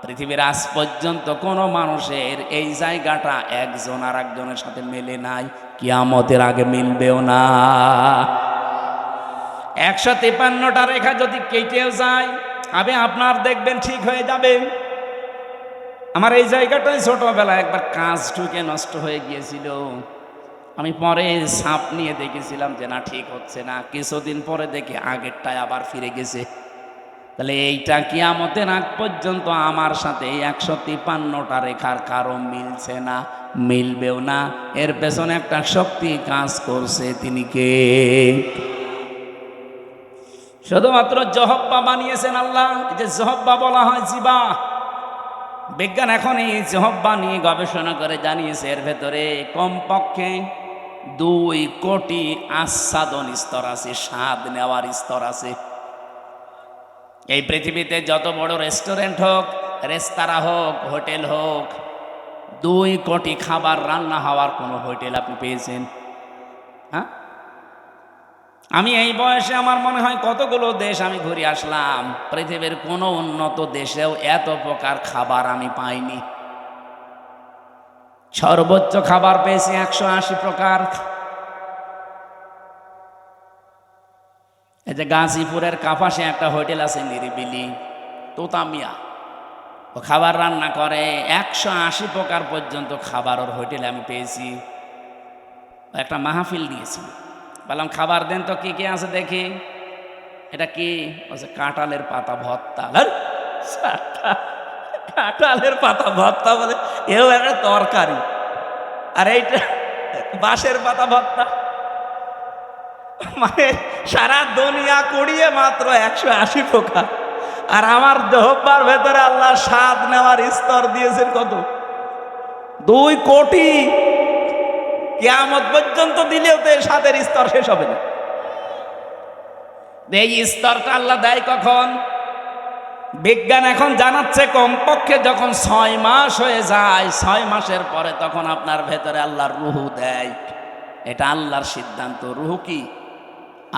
পৃথিবীর আজ পর্যন্ত কোনো মানুষের এই জায়গাটা একজন আর একজনের সাথে মেলে নাই, কিয়ামতের আগে মিলবেও না। 153টা রেখা যদি কেটেও যায় আপনার দেখবেন ঠিক হয়ে যাবে। আমার এই জায়গাটাই ছোটবেলায় একবার কাজ ঢুকে নষ্ট হয়ে গিয়েছিল। আমি পরে সাপ নিয়ে দেখেছিলাম যে না ঠিক হচ্ছে না, কিছুদিন পরে দেখি আগেরটায় আবার ফিরে গেছে। তাহলে এইটা কিয়ামতের আগ পর্যন্ত আমার সাথে এই 153টা রেখার কারো মিলছে না, মিলবেও না। এর পেছনে একটা শক্তি কাজ করছে, তিনি কে? শুধুমাত্র জহব্বা বানিয়েছেন আল্লাহ। এই যে জহব্বা বলা হয় জিবা, বিজ্ঞান এখন এই জহব্বা নিয়ে গবেষণা করে জানিয়েছে এর ভেতরে কমপক্ষে 2 কোটি আস্বাদন স্তর আছে, স্বাদ নেওয়ার স্তর আছে। এই পৃথিবীতে যত বড় রেস্টুরেন্ট হোক, রেস্তোরাঁ হোক, হোটেল হোক, 2 কোটি খাবার রান্না হওয়ার কোনো হোটেল আপনি পেয়েছেন? হ্যাঁ, আমি এই বয়সে আমার মনে হয় কতগুলো দেশ আমি ঘুরে আসলাম, পৃথিবীর কোনো উন্নত দেশেও এত প্রকার খাবার আমি পাইনি। সর্বোচ্চ খাবার পেয়েছি 180 প্রকার। এই যে গাজীপুরের কাপাসে একটা হোটেল আছে নিরিবিলি, তোতামিয়া, ও খাবার রান্না করে 180 প্রকার পর্যন্ত খাবার ওর হোটেলে আমি পেয়েছি। একটা মাহফিল দিয়েছি, বললাম খাবার দেন তো কি কি আছে দেখি। এটা কি? বলছে কাঁঠালের পাতা ভর্তা। কাঁঠালের পাতা ভর্তা বলে এও একটা তরকারি, আর এইটা বাঁশের পাতা ভর্তা। মানে সারা দুনিয়া কুড়িয়ে মাত্র 180 প্রকার, আর আমার জহব্বার ভেতরে আল্লাহ স্বাদ নেওয়ার স্তর দিয়েছেন কত? 2 কোটি। কিয়ামত পর্যন্ত দিলেও তো এর স্বাদের স্তর শেষ হবে না। এই স্তরটা আল্লাহ দেয় কখন? বিজ্ঞান এখন জানাচ্ছে কমপক্ষে যখন 6 মাস হয়ে যায়, 6 মাসের পরে তখন আপনার ভেতরে আল্লাহর রুহু দেয়। এটা আল্লাহর সিদ্ধান্ত। রুহু কি?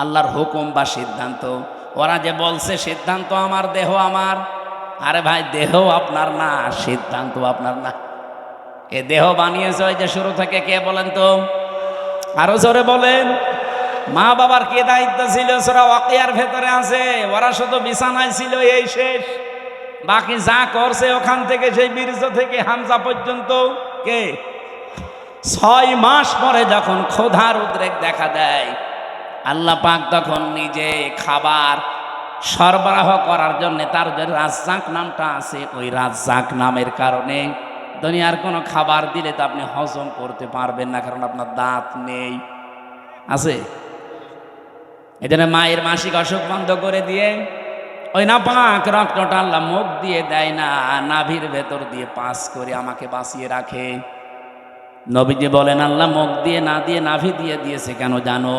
আল্লাহর হুকুম বা সিদ্ধান্ত। ওরা যে বলছে সিদ্ধান্ত আমার, দেহ আমার, আরে ভাই দেহ আপনার না, সিদ্ধান্ত আপনার না। এ দেহ বানিয়েছে ওই যে শুরু থেকে কে বলেন তো? আরো জোরে বলেন। মা বাবার কে দায়িত্ব ছিল? সূরা ওয়াকিয়ার ভেতরে আছে, ওরা শুধু বিছানায় ছিল, এই শেষ। বাকি যা করছে ওখান থেকে, সেই বীর্য থেকে হামজা পর্যন্ত কে? 6 মাস পরে যখন ক্ষুধার উদ্রেক দেখা দেয়, আল্লাহ পাক তখন নিজে খাবার সরবরাহ করার জন্য, তার যে রাজ্জাক নামটা আছে, ওই রাজ্জাক নামের কারণে দুনিয়ার কোনো খাবার দিলে তো আপনি হজম করতে পারবেন না, কারণ আপনার দাঁত নেই। আছে? এই জন্য মায়ের মাসিক অসুখ বন্ধ করে দিয়ে ওই নাপাক রক্তটা আল্লাহ মুখ দিয়ে দেয় না, নাভির ভেতর দিয়ে পাস করে আমাকে বাঁচিয়ে রাখে। নবীজি বলেন আল্লাহ মুখ দিয়ে না দিয়ে নাভি দিয়ে দিয়েছে কেন জানো?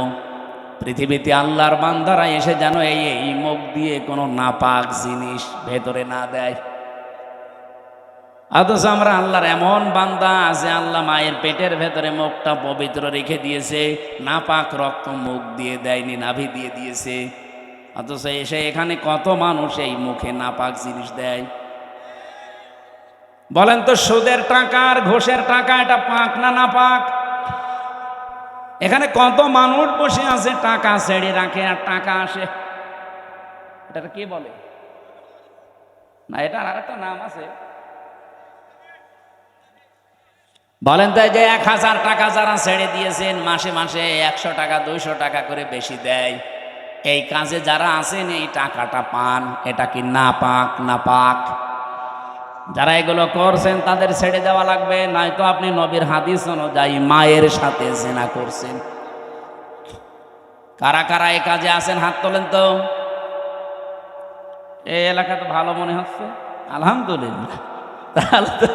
পৃথিবীতে আল্লাহর বান্দারা এসে যেন এই মুখ দিয়ে কোনো নাপাক জিনিস ভেতরে না দেয়। অথচ আমরা আল্লাহর এমন বান্দা আছে, আল্লাহ মায়ের পেটের ভেতরে মুখটা পবিত্র রেখে দিয়েছে, নাপাক রক্ত মুখ দিয়ে দেয়নি, নাভি দিয়ে দিয়েছে। অথচ এসে এখানে কত মানুষ এই মুখে নাপাক জিনিস দেয়। বলেন তো, সুদের টাকা আর ঘোষের টাকা এটা পাক না নাপাক? এখানে কত মানুষ বসে আছে, টাকা ছেড়ে রাখে আর টাকা আসে। এটা কি বলে না? এটার আর একটা নাম আছে। বলেন তো, যে 1000 টাকা যারা ছেড়ে দিয়েছেন, মাসে মাসে 100 টাকা 200 টাকা করে বেশি দেয়, এই কাজে যারা আছেন এই টাকাটা পান, এটা কি নাপাক? নাপাক। যারা এগুলো করছেন তাদের ছেড়ে দেওয়া লাগবে, নয়তো আপনি নবীর হাদিস অনুযায়ী মায়ের সাথে জিনা করছেন। কারা কারা এই কাজে আছেন হাত তোলেন তো। এই এলাকা তো ভালো মনে হচ্ছে, আলহামদুলিল্লাহ। তাহলে তো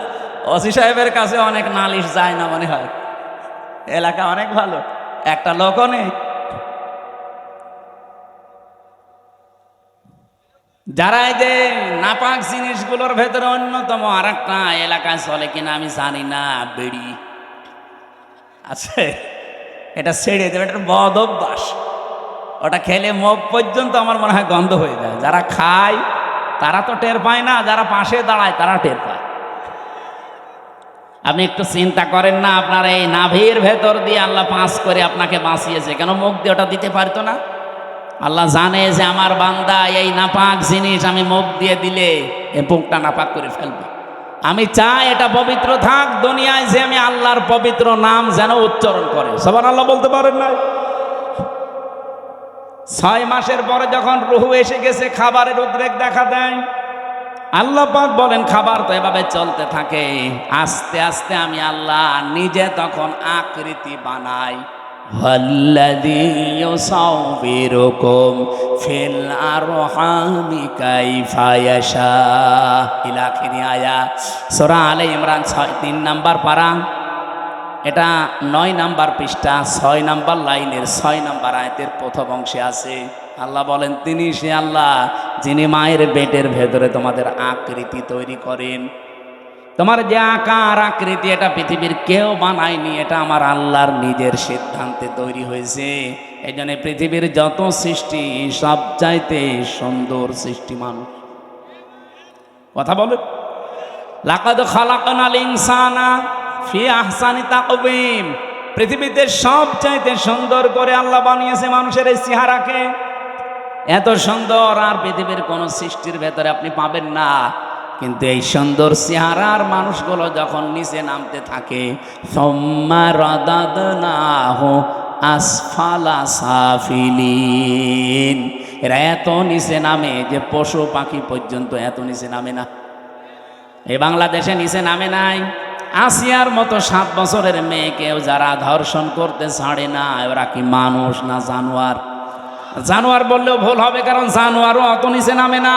ওসি সাহেবের কাছে অনেক নালিশ যায় না মনে হয়, এলাকা অনেক ভালো, একটা লোকও নেই। যারা এই যে নাপাক জিনিসগুলোর ভেতরে অন্যতম আর একটা এলাকায় চলে কিনা আমি জানি না, বিড়ি আছে, এটা ছেড়ে দেবে, এটা বদ অভ্যাস। ওটা খেলে মুখ পর্যন্ত আমার মনে হয় গন্ধ হয়ে যায়। যারা খায় তারা তো টের পায় না, যারা পাশে দাঁড়ায় তারা টের পায়। আপনি একটু চিন্তা করেন না, আপনার এই নাভির ভেতর দিয়ে আল্লাহ পাস করে আপনাকে বাঁচিয়েছে, কেন মুখ দিয়ে ওটা দিতে পারতো না? আল্লাহ জানে যে আমার বান্দা এই নাপাক জিনিস আমি মুখ দিয়ে দিলে এ মুখটা নাপাক করে ফেলবে। আমি চাই এটা পবিত্র থাক, দুনিয়ায় যে আমি আল্লাহর পবিত্র নাম যেন উচ্চারণ করে। সুবহানাল্লাহ বলতে পারেন না? 6 মাসের পরে যখন রুহু এসে গেছে, খাবারের উদ্রেক দেখা দেয়। আল্লাহ পাক বলেন খাবার তো এভাবে চলতে থাকে, আস্তে আস্তে আমি আল্লাহ নিজে তখন আকৃতি বানাই। ওয়াল্লাযী ইউসাউবিরুকুম ফিল আরহামি কাইফা ইয়াশা ইলা আখিরি আয়াত। সূরা আলে ইমরান 3 নাম্বার পারা, এটা 9 নাম্বার পৃষ্ঠা 6 নাম্বার লাইনের 6 নাম্বার আয়াতের প্রথম অংশে আছে। আল্লাহ বলেন তিনি সে আল্লাহ যিনি মায়ের পেটের ভেতরে তোমাদের আকৃতি তৈরি করেন। তোমার যে আকার আকৃতি এটা পৃথিবীর কেউ বানায়নি, এটা আমার আল্লাহর নিজের সিদ্ধান্তে তৈরি হয়েছে। এই জন্য পৃথিবীর যত সৃষ্টি সবচাইতে সুন্দর সৃষ্টি মানুষ। কথা বলে লাকাদ খালাকনাল ইনসানা ফি আহসানি তাকওয়িম। পৃথিবীতে সবচাইতে সুন্দর করে আল্লাহ বানিয়েছে মানুষের এই চেহারাকে। এত সুন্দর আর পৃথিবীর কোন সৃষ্টির ভেতরে আপনি পাবেন না। কিন্তু এই সুন্দর চেহারার মানুষগুলো যখন নিচে নামতে থাকে, সুম্মা রাদাদনাহু আসফালা সাফিলিন, এরা এত নিচে নামে যে পশু পাখি পর্যন্ত এত নিচে নামে না। এই বাংলাদেশে নিচে নামে নাই। আসিয়ার মতো 7 বছরের মেয়েকেও যারা ধর্ষণ করতে ছাড়ে না, ওরা কি মানুষ না জানোয়ার? জানোয়ার বললেও ভুল হবে, কারণ জানোয়ারও অত নিচে নামে না।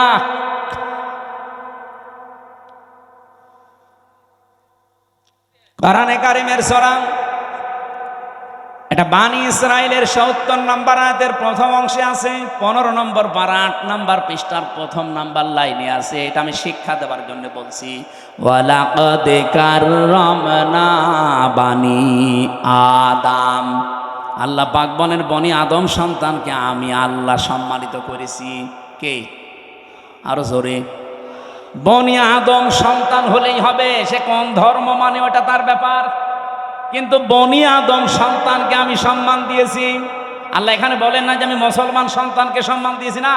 কোরআনে কারিমের সূরা এটা বানি ইসরাইলের ৭০ নম্বর আয়াতের প্রথম অংশে আছে, 15 নম্বর পারা 8 নম্বর পৃষ্ঠার প্রথম নাম্বার লাইনে আছে। এটা আমি শিক্ষা দেওয়ার জন্য বলছি। ওয়ালাকাদ কাররামনা বানি আদম। আল্লাহ পাক বলেন বনি আদম সন্তানকে আমি আল্লাহ সম্মানিত করেছি। কে? আরো জোরে। বনি আদম সন্তান হলেই হবে, সে কোন ধর্ম মানে ওটা তার ব্যাপার, কিন্তু বনি আদম সন্তানকে আমি সম্মান দিয়েছি। আল্লাহ এখানে বলেন না যে আমি মুসলমান সন্তানকে সম্মান দিয়েছি, না।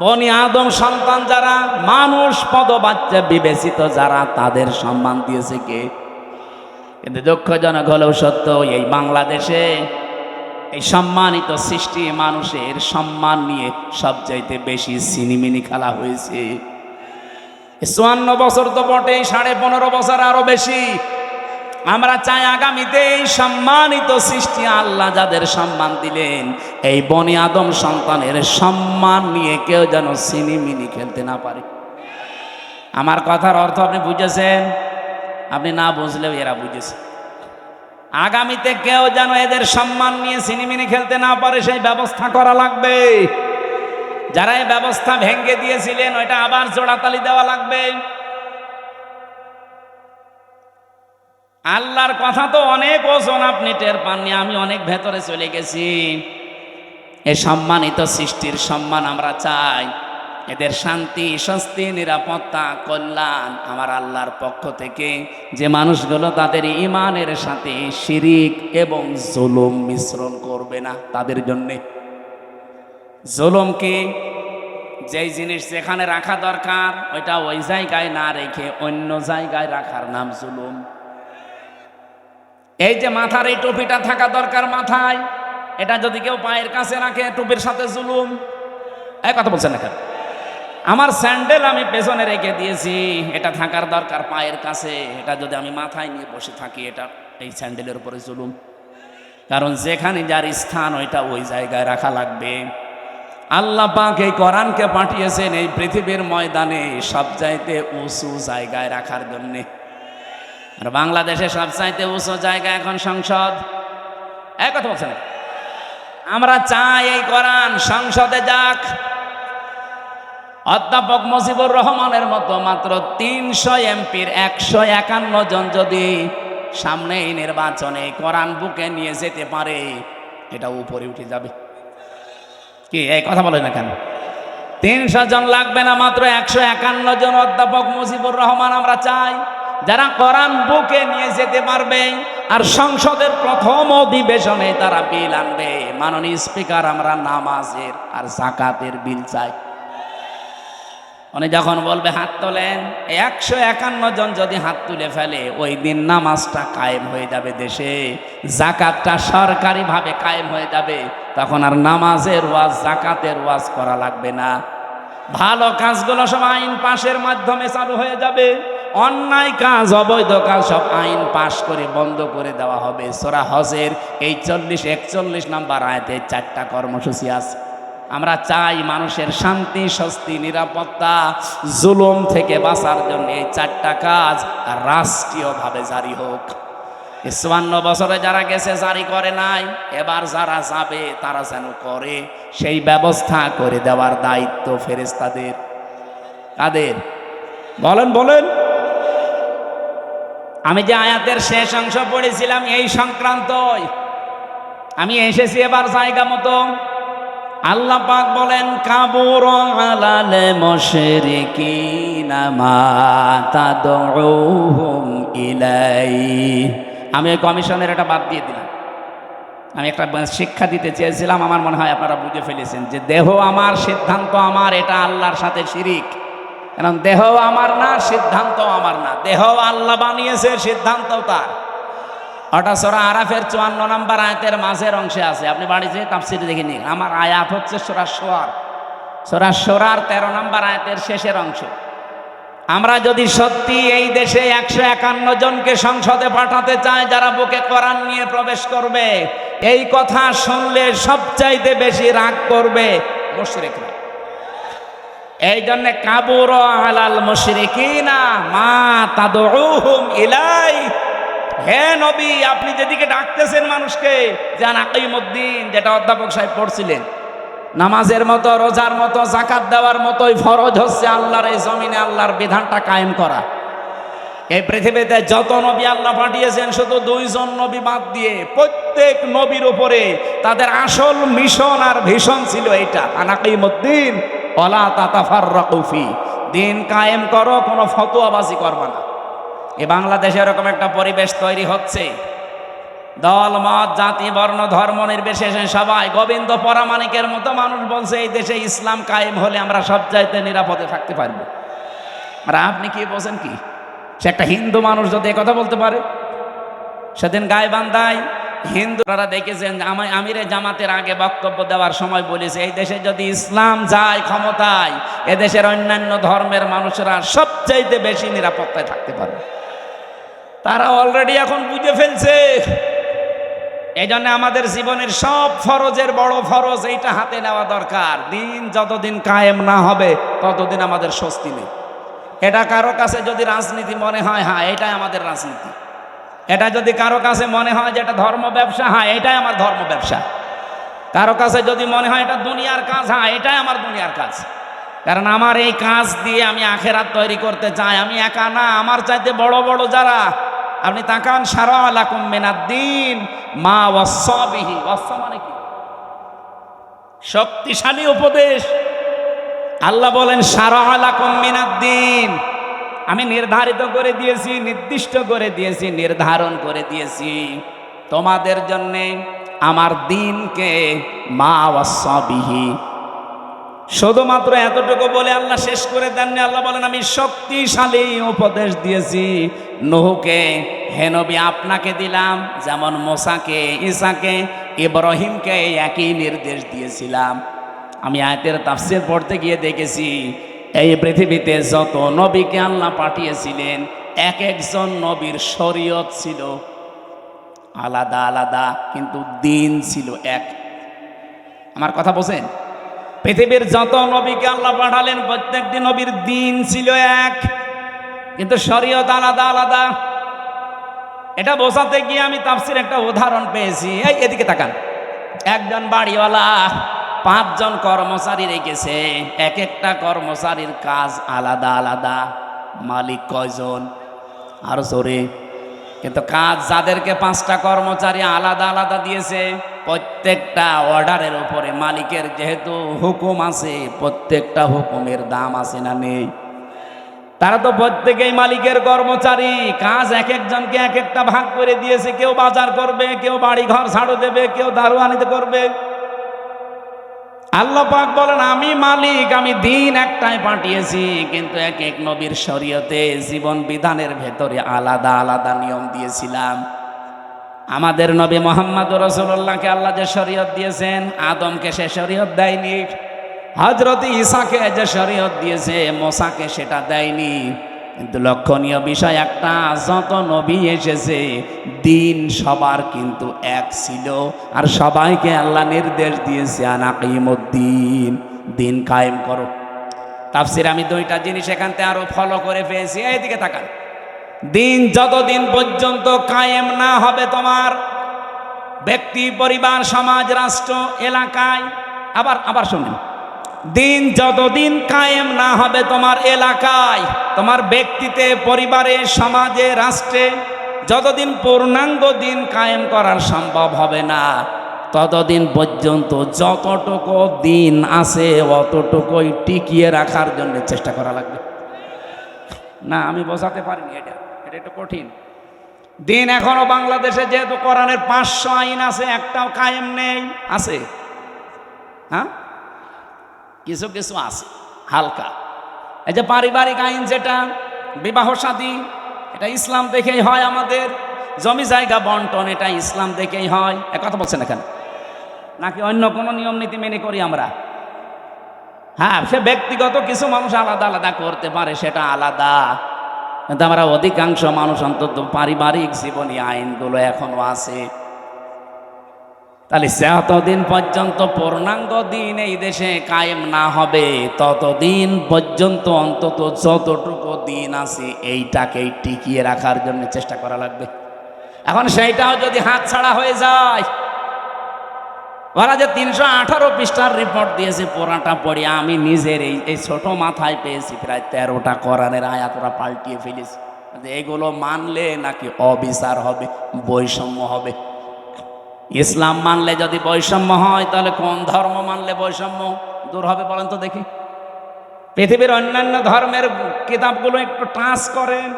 বনি আদম সন্তান যারা মানুষ পদবাচ্চা বিবেচিত যারা, তাদের সম্মান দিয়েছে কে? কিন্তু দুঃখজনক হলেও সত্য, এই বাংলাদেশে এই সম্মানিত সৃষ্টি মানুষের সম্মান নিয়ে সবচাইতে বেশি সিনিমিনি খেলা হয়েছে। 54 বছর তো বটেই, 15.5 বছর আরো বেশি। আমরা চাই আগামীতে এই সম্মানিত সৃষ্টি আল্লাহ যাদের সম্মান দিলেন, এই বনি আদম সন্তানের সম্মান নিয়ে কেউ যেন সিনিমিনি খেলতে না পারে। আমার কথার অর্থ আপনি বুঝেছেন? আপনি না বুঝলেও এরা বুঝেছে। আগামীতে কেউ যেন এদের সম্মান নিয়ে সিনিমিনি খেলতে না পারে, সেই ব্যবস্থা করা লাগবে। যারা এই ব্যবস্থা ভেঙে দিয়েছিলেন ওইটা আবার জোড়াতালি দেওয়া লাগবে। আল্লাহর কথা তো অনেক ওজন, আপনি টের পাননি, আমি অনেক ভেতরে চলে গেছি। এই সম্মানিত সৃষ্টির সম্মান আমরা চাই, এদের শান্তি স্বস্তি নিরাপত্তা কল্যাণ আমার আল্লাহর পক্ষ থেকে। যে মানুষগুলো তাদের ঈমানের সাথে শিরিক এবং জুলুম মিশ্রণ করবে না, তাদের জন্যে। জুলুম কি? যেই জিনিস যেখানে রাখা দরকার ওইটা ওই জায়গায় না রেখে অন্য জায়গায় রাখার নাম জুলুম। এই যে মাথার এই টুপিটা থাকা দরকার মাথায়, এটা যদি কেউ পায়ের কাছে রাখে টুপির সাথে জুলুম। এই কথা বলছেন না কেন? আমার স্যান্ডেল আমি পেছনে রেখে দিয়েছি, এটা থাকার দরকার পায়ের কাছে, এটা যদি আমি মাথায় নিয়ে বসে থাকি, এটা এই স্যান্ডেলের উপরে জুলুম। কারণ যেখানে যার স্থান ওইটা ওই জায়গায় রাখা লাগবে। আল্লাহ পাক এই কোরআনকে পাঠিয়েছেন এই পৃথিবীর ময়দানে সবচাইতে উঁচু জায়গায় রাখার জন্যে। আর বাংলাদেশে সবচাইতে উঁচু জায়গা এখন সংসদ। এক কথা বলছেন, আমরা চাই এই কোরআন সংসদে যাক। অধ্যাপক মুজিবুর রহমানের মতো মাত্র 300 এমপির 151 জন যদি সামনে এই নির্বাচনে কোরআন বুকে নিয়ে যেতে পারে, এটা উপরে উঠে যাবে। কি এই কথা বলে না কেন? 300 জন লাগবে না, মাত্র 151 জন অধ্যাপক মুজিবুর রহমান আমরা চাই, যারা কোরআন বুকে নিয়ে যেতে পারবে। আর সংসদের প্রথম অধিবেশনে তারা বিল আনবে, মাননীয় স্পিকার আমরা নামাজের আর জাকাতের বিল চাই। উনি যখন বলবে হাত তোলেন, 151 জন যদি হাত তুলে ফেলে ওই দিন নামাজটা কায়েম হয়ে যাবে দেশে, জাকাতটা সরকারিভাবে কায়েম হয়ে যাবে, তখন আর নামাজের ওয়াজ জাকাতের ওয়াজ করা লাগবে না। ভালো কাজগুলো সব আইন পাশের মাধ্যমে চালু হয়ে যাবে, অন্যায় কাজ অবৈধ কাজ সব আইন পাশ করে বন্ধ করে দেওয়া হবে। সূরা হজের এই 40-41 নম্বর আয়াতে 4টা কর্মসূচি আছে। আমরা চাই মানুষের শান্তি, স্বস্তি, নিরাপত্তা, জুলুম থেকে বাঁচার জন্য এই 4টা কাজ রাষ্ট্রীয়ভাবে জারি হোক। 54 বছরে যারা গেছে জারি করে নাই, এবার যারা যাবে তারা যেন করে, সেই ব্যবস্থা করে দেওয়ার দায়িত্ব ফেরেশতাদের। কাদের বলেন বলেন? আমি যে আয়াতের শেষ অংশ পড়েছিলাম এই সংক্রান্তই আমি এসেছি এবার জায়গা মতো। আল্লাহ পাক বলেন, কাবুর আলাল মুশরিকিনা মা তাদউহুম ইলাই। আমি ওই কমিশনের এটা বাদ দিয়ে দিলাম। আমি একটা শিক্ষা দিতে চেয়েছিলাম, আমার মনে হয় আপনারা বুঝে ফেলেছেন যে দেহ আমার, সিদ্ধান্ত আমার, এটা আল্লাহর সাথে শিরিক। কারণ দেহ আমার না, সিদ্ধান্ত আমার না। দেহ আল্লাহ বানিয়েছে, সিদ্ধান্ত তার। ওটা সূরা আরাফের 54 নম্বর আয়াতের মাঝের অংশে আছে, আপনি বাড়িতে তাফসীরে দেখে নিন। আমার আয়াত হচ্ছে সূরা শূরার 13 নম্বর আয়াতের শেষের অংশ। আমরা যদি সত্যি এই দেশে 151 জনকে সংসদে পাঠাতে চাই যারা বুকে কোরআন নিয়ে প্রবেশ করবে, এই কথা শুনলে সবচাইতে বেশি রাগ করবে মুশরিকরা। এই জন্য কাবুর আলাল মুশরিকিনা মা তাদউহুম ইলাই। হে নবী, আপনি যেদিকে ডাকতেছেন মানুষকে, যান আকিমুদ্দিন, যেটা অধ্যাপক সাহেব পড়ছিলেন, নামাজের মতো, রোজার মতো, যাকাত দেওয়ার মতোই ফরজ হচ্ছে আল্লাহর এই জমিনে আল্লাহর বিধানটা কায়েম করা। এই পৃথিবীতে যত নবী আল্লাহ পাঠিয়েছেন, শুধু 2 জন নবী বাদ দিয়ে প্রত্যেক নবীর উপরে তাদের আসল মিশন আর ভিশন ছিল এইটা, আনাকিমুদ্দিন ওয়ালা তাতাফাররাকু ফি। দিন কায়েম করো, কোনো ফতোয়াবাজি করবা না। এ বাংলাদেশে এরকম একটা পরিবেশ তৈরি হচ্ছে, দল মত জাতি বর্ণ ধর্ম নির্বিশেষে সবাই গোবিন্দ পরামানিকের মতো মানুষ বলছে এই দেশে ইসলাম কায়েম হলে আমরা সব চাইতে নিরাপদে থাকতে পারবো। আর আপনি কি বলছেন? কি সে একটা হিন্দু মানুষ যদি কথা বলতে পারে? সেদিন গাইবান্ধায় হিন্দুরা দেখেছেন, আমিরে জামাতের আগে বক্তব্য দেওয়ার সময় বলেছে এই দেশে যদি ইসলাম যায় ক্ষমতায়, এদেশের অন্যান্য ধর্মের মানুষেরা সবচাইতে বেশি নিরাপত্তায় থাকতে পারবে। তারা অলরেডি এখন বুঝে ফেলছে। এই জন্য আমাদের জীবনের সব ফরজের বড় ফরজ এইটা হাতে নেওয়া দরকার। দিন যতদিন কায়েম না হবে ততদিন আমাদের স্বস্তি নেই। এটা কারো কাছে যদি রাজনীতি মনে হয়, হ্যাঁ এটাই আমাদের রাজনীতি। এটা যদি কারো কাছে মনে হয় যে এটা ধর্ম ব্যবসা, হ্যাঁ এটাই আমার ধর্ম ব্যবসা। কারো কাছে যদি মনে হয় এটা দুনিয়ার কাজ, হ্যাঁ এটাই আমার দুনিয়ার কাজ। কারণ আমার এই কাজ দিয়ে আমি আখেরাত তৈরি করতে চাই। আমি একা না, আমার চাইতে বড় বড় যারা, আপনি তাকান, শারআ লাকুম মিনাদ-দ্বীন মা ওয়াসসা বিহি। ওয়াসসা মানে কি? শক্তিশালী উপদেশ। আল্লাহ বলেন শারআ লাকুম মিনাদ-দ্বীন, আমি নির্ধারিত করে দিয়েছি, নির্দিষ্ট করে দিয়েছি, নির্ধারণ করে দিয়েছি তোমাদের জন্যে আমার দ্বীনকে, মা ওয়াসসা বিহি। শুধুমাত্র এতটুকু বলে আল্লাহ শেষ করে দেননি। আল্লাহ বলেন আমি শক্তিশালী উপদেশ দিয়েছি নূহকে। হে নবী, আপনাকে দিলাম যেমন মুসাকে, ঈসাকে, ইব্রাহিমকে একই নির্দেশ দিয়েছিলাম। আমি আয়াতের তাফসীর পড়তে গিয়ে দেখেছি এই পৃথিবীতে যত নবীকে আল্লাহ পাঠিয়েছিলেন, এক একজন নবীর শরীয়ত ছিল আলাদা আলাদা, কিন্তু দিন ছিল এক। আমার কথা বোঝেন? পৃথিবীর যত নবীকে আল্লাহ পাঠালেন প্রত্যেকটি নবীর দিন ছিল এক, কিন্তু শরীয়ত আলাদা আলাদা। এটা বোঝাতে গিয়ে আমি তাফসীর একটা উদাহরণ পেয়েছি। এই এদিকে তাকান, একজন বাড়িওয়ালা 5 জন কর্মচারী রেখেছে, এক একটা কর্মচারীর কাজ আলাদা আলাদা। মালিক কয়জন? আরো জোরে। কিন্তু কাজ যাদেরকে 5টা কর্মচারী আলাদা আলাদা দিয়েছে, প্রত্যেকটা অর্ডারের উপরে মালিকের যেহেতু হুকুম আছে, প্রত্যেকটা হুকুমের দাম আছে না নেই? তারা তো প্রত্যেকেই মালিকের কর্মচারী। কাজ এক একজনকে এক একটা ভাগ করে দিয়েছে। কেউ বাজার করবে, কেউ বাড়ি ঘর ঝাড়ু দেবে, কেউ দারোয়ানিতে করবে। আল্লাহ পাক বলেন আমি মালিক, আমি দিন একটাই পাঠিয়েছি, কিন্তু এক এক নবীর শরীয়তে জীবন বিধানের ভেতরে আলাদা আলাদা নিয়ম দিয়েছিলাম। আমাদের নবী মোহাম্মদ রাসূলুল্লাহকে আল্লাহ যে শরীয়ত দিয়েছেন, আদমকে সে শরীয়ত দেয়নি। হযরত ঈসাকে যে শরীয়ত দিয়েছে, মুসাকে সেটা দেয়নি। কিন্তু লক্ষণীয় বিষয় একটা, যত নবী এসেছে দিন সবার কিন্তু এক ছিল, আর সবাইকে আল্লাহ নির্দেশ দিয়েছে আনাকিমুদ্দিন, দিন কায়েম করো। তাফসীর আমি দুইটা জিনিস এখান থেকে আরো ফলো করে পেয়েছি, এইদিকে তাকান। দিন যতদিন পর্যন্ত কায়েম না হবে তোমার ব্যক্তি, পরিবার, সমাজ, রাষ্ট্র, এলাকায়, আবার শুনুন, দিন যতদিন কায়েম না হবে তোমার এলাকায়, তোমার ব্যক্তিতে, পরিবারে, সমাজে, রাষ্ট্রে, যতদিন পূর্ণাঙ্গ দিন কায়েম করার সম্ভব হবে না, ততদিন পর্যন্ত যতটুকু দিন আছে অতটুকুই টিকিয়ে রাখার জন্য চেষ্টা করা লাগবে। না আমি বোঝাতে পারিনি, এটা একটু কঠিন। দিন এখনো বাংলাদেশে যেহেতু কোরআনের 500 আইন আছে, একটাও কায়েম নেই। আছে, হ্যাঁ কিছু কিছু আছে হালকা। এই যে পারিবারিক আইন, যেটা বিবাহ শাদী, এটা ইসলাম দেখেই হয়। আমাদের জমি জায়গা বন্টন, এটা ইসলাম দেখেই হয়। এক কথা বলছেন এখানে, নাকি অন্য কোনো নিয়ম নীতি মেনে করি আমরা? হ্যাঁ, সে ব্যক্তিগত কিছু মানুষ আলাদা আলাদা করতে পারে, সেটা আলাদা, কিন্তু আমরা অধিকাংশ মানুষ অন্তত পারিবারিক জীবনী আইনগুলো এখনো আছে। তাহলে যতদিন পর্যন্ত পূর্ণাঙ্গ দিন এই দেশে কায়েম না হবে, ততদিন পর্যন্ত অন্তত যতটুকু দিন আছে এইটাকেই টিকিয়ে রাখার জন্য চেষ্টা করা লাগবে। এখন সেইটাও যদি হাতছাড়া হয়ে যায়, ওরা যে 318 পৃষ্ঠার রিপোর্ট দিয়েছে, পুরাটা পড়ে আমি নিজের এই ছোট মাথায় পেয়েছি প্রায় 13টা কোরআনের আয়াত ওরা পাল্টিয়ে ফেলেছি। এগুলো মানলে নাকি অবিচার হবে, বৈষম্য হবে। ইসলাম মানলে যদি বৈষম্য হয়, তাহলে কোন ধর্ম মানলে বৈষম্য দূর হবে বলেন তো দেখি? পৃথিবীর অন্যান্য ধর্মের কিতাবগুলো একটু টাচ করেন।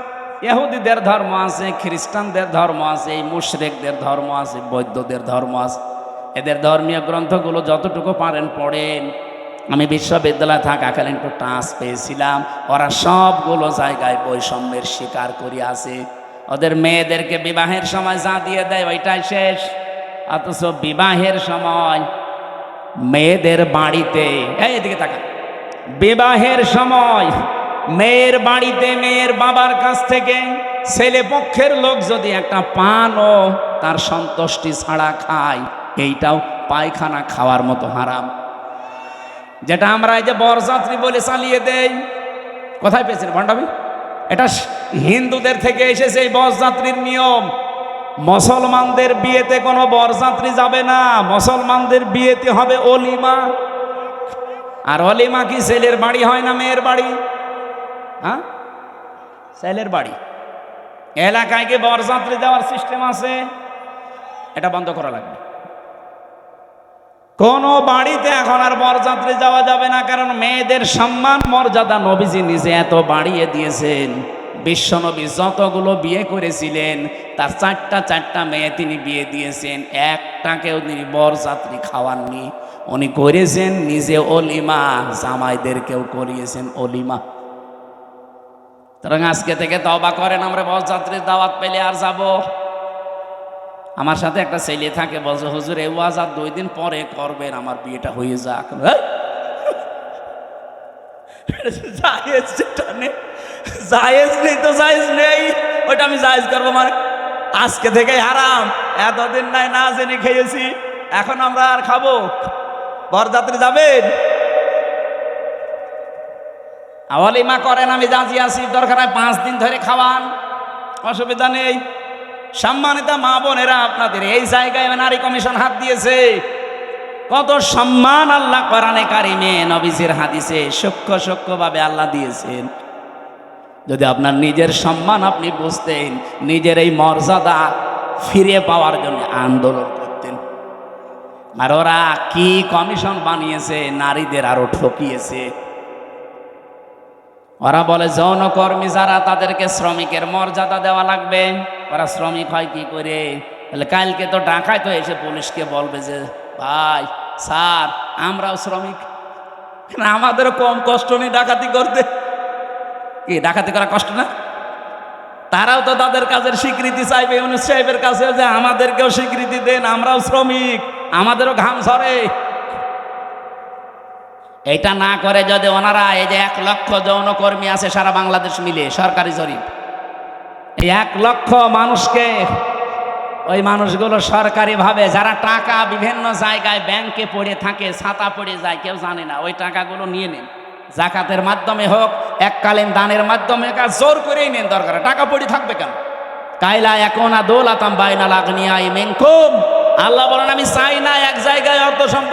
ইহুদিদের ধর্ম আছে, খ্রিস্টানদের ধর্ম আছে, এই মুশরিকদের ধর্ম আছে, বৌদ্ধদের ধর্ম আছে। এদের ধর্মীয় গ্রন্থগুলো যতটুকু পারেন পড়েন। আমি বিশ্ববিদ্যালয়ে থাকাকালীন একটু টাচ পেয়েছিলাম, ওরা সবগুলো জায়গায় বৈষম্যের শিকার করে আছে। ওদের মেয়েদেরকে বিবাহের সময় যা দিয়ে দেয় ওইটাই শেষ, অথচ বিবাহের সময় মেয়েদের বাড়িতে, এদিকে তাকান, বিবাহের সময় মেয়ের বাড়িতে মেয়ের বাবার কাছ থেকে ছেলে পক্ষের লোক যদি একটা পানও তার সন্তুষ্টি ছাড়া খায়, এইটাও পায়খানা খাওয়ার মতো হারাম। যেটা আমরা এই যে বরযাত্রী বলে চালিয়ে দেই, কোথায় পেয়েছেন ভণ্ডামি? এটা হিন্দুদের থেকে এসেছে এই বরযাত্রীর নিয়ম। মুসলমানদের বিয়েতে কোনো বরযাত্রী যাবে না, মুসলমানদের বিয়েতে হবে অলিমা। আর অলিমা কি ছেলের বাড়ি হয় না মেয়ের বাড়ি? হ্যাঁ, ছেলের বাড়ি। এলাকায় কি বরযাত্রী দেওয়ার সিস্টেম আছে? এটা বন্ধ করা লাগবে। কোন বাড়িতে এখন আর বরযাত্রী যাওয়া যাবে না, কারণ মেয়েদের সম্মান মর্যাদা নবীজি নিজে এত বাড়িয়ে দিয়েছেন। বিশ্বনবী যতগুলো বিয়ে করেছিলেন তার চারটা মেয়ে তিনি বিয়ে দিয়েছেন, একটাকেও তিনি বরযাত্রী খাওয়াননি। উনি করেছেন নিজে অলিমা, জামাইদেরকেও করিয়েছেন অলিমা। সুতরাং আজকে থেকে তওবা করেন, আমরা বরযাত্রীর দাওয়াত পেলে আর যাব। আমার সাথে একটা ছেলে থাকে, বলছে হুজুর এই ওয়াজ আর 2 দিন পরে করবেন, আমার বিয়েটা হয়ে যাক। জায়েজ যেটা নেই, জায়েজ নেই তো জায়েজ নেই, ওইটা আমি জায়েজ করবো মানে? আজকে থেকে হারাম। এতদিন নাই না জেনে খেয়েছি, এখন আমরা আর খাবো? বরযাত্রী যাবেন, অলিমা করেন, আমি রাজি আছি। দরকার হয় 5 দিন ধরে খাওয়ান, অসুবিধা নেই। সম্মানিত মা বোনেরা, আপনাদের এই জায়গায় নারী কমিশন হাত দিয়েছে। কত সম্মান আল্লাহ কোরআনে কারিমে নবীজির হাদিসে সূক্ষ্মভাবে আল্লাহ দিয়েছেন। যদি আপনার নিজের সম্মান আপনি বুঝতেন, নিজের এই মর্যাদা ফিরে পাওয়ার জন্য আন্দোলন করতেন। আর ওরা কি কমিশন বানিয়েছে, নারীদের আরো ঠকিয়েছে। ওরা বলে যৌনকর্মী যারা, তাদেরকে শ্রমিকের মর্যাদা দেওয়া লাগবে। ওরা শ্রমিক হয় কি করে? তাহলে কালকে তো ঢাকায় তো এসে পুলিশকে বলবে যে ভাই স্যার আমরাও শ্রমিক, আমাদেরও কম কষ্ট নেই ডাকাতি করতে। কি ডাকাতি করা কষ্ট না? তারাও তো তাদের কাজের স্বীকৃতি চাইবে ইউনূস সাহেবের কাছে, যে আমাদেরকেও স্বীকৃতি দেন, আমরাও শ্রমিক, আমাদেরও ঘাম ঝরে। এটা না করে যদি ওনারা, এই যে 1 লক্ষ যৌনকর্মী আছে সারা বাংলাদেশ মিলে, সরকারি জরিপ, এই 1 লক্ষ মানুষকে, ওই মানুষগুলো সরকারিভাবে যারা টাকা বিভিন্ন জায়গায় ব্যাংকে পড়ে থাকে, ছাতা পড়ে যায়, কেউ জানে না, ওই টাকাগুলো নিয়ে নেন, জাকাতের মাধ্যমে হোক, এককালীন দানের মাধ্যমে, জোর করেই নেন, দরকার টাকা পড়ে থাকবে কেন? কাইলা ইয়াকুনা দৌলাতাম বাইনাল আগনিয়াই মিনকুম, আল্লাহ বলেন আমি চাই না এক জায়গায় অর্থ সম্পদ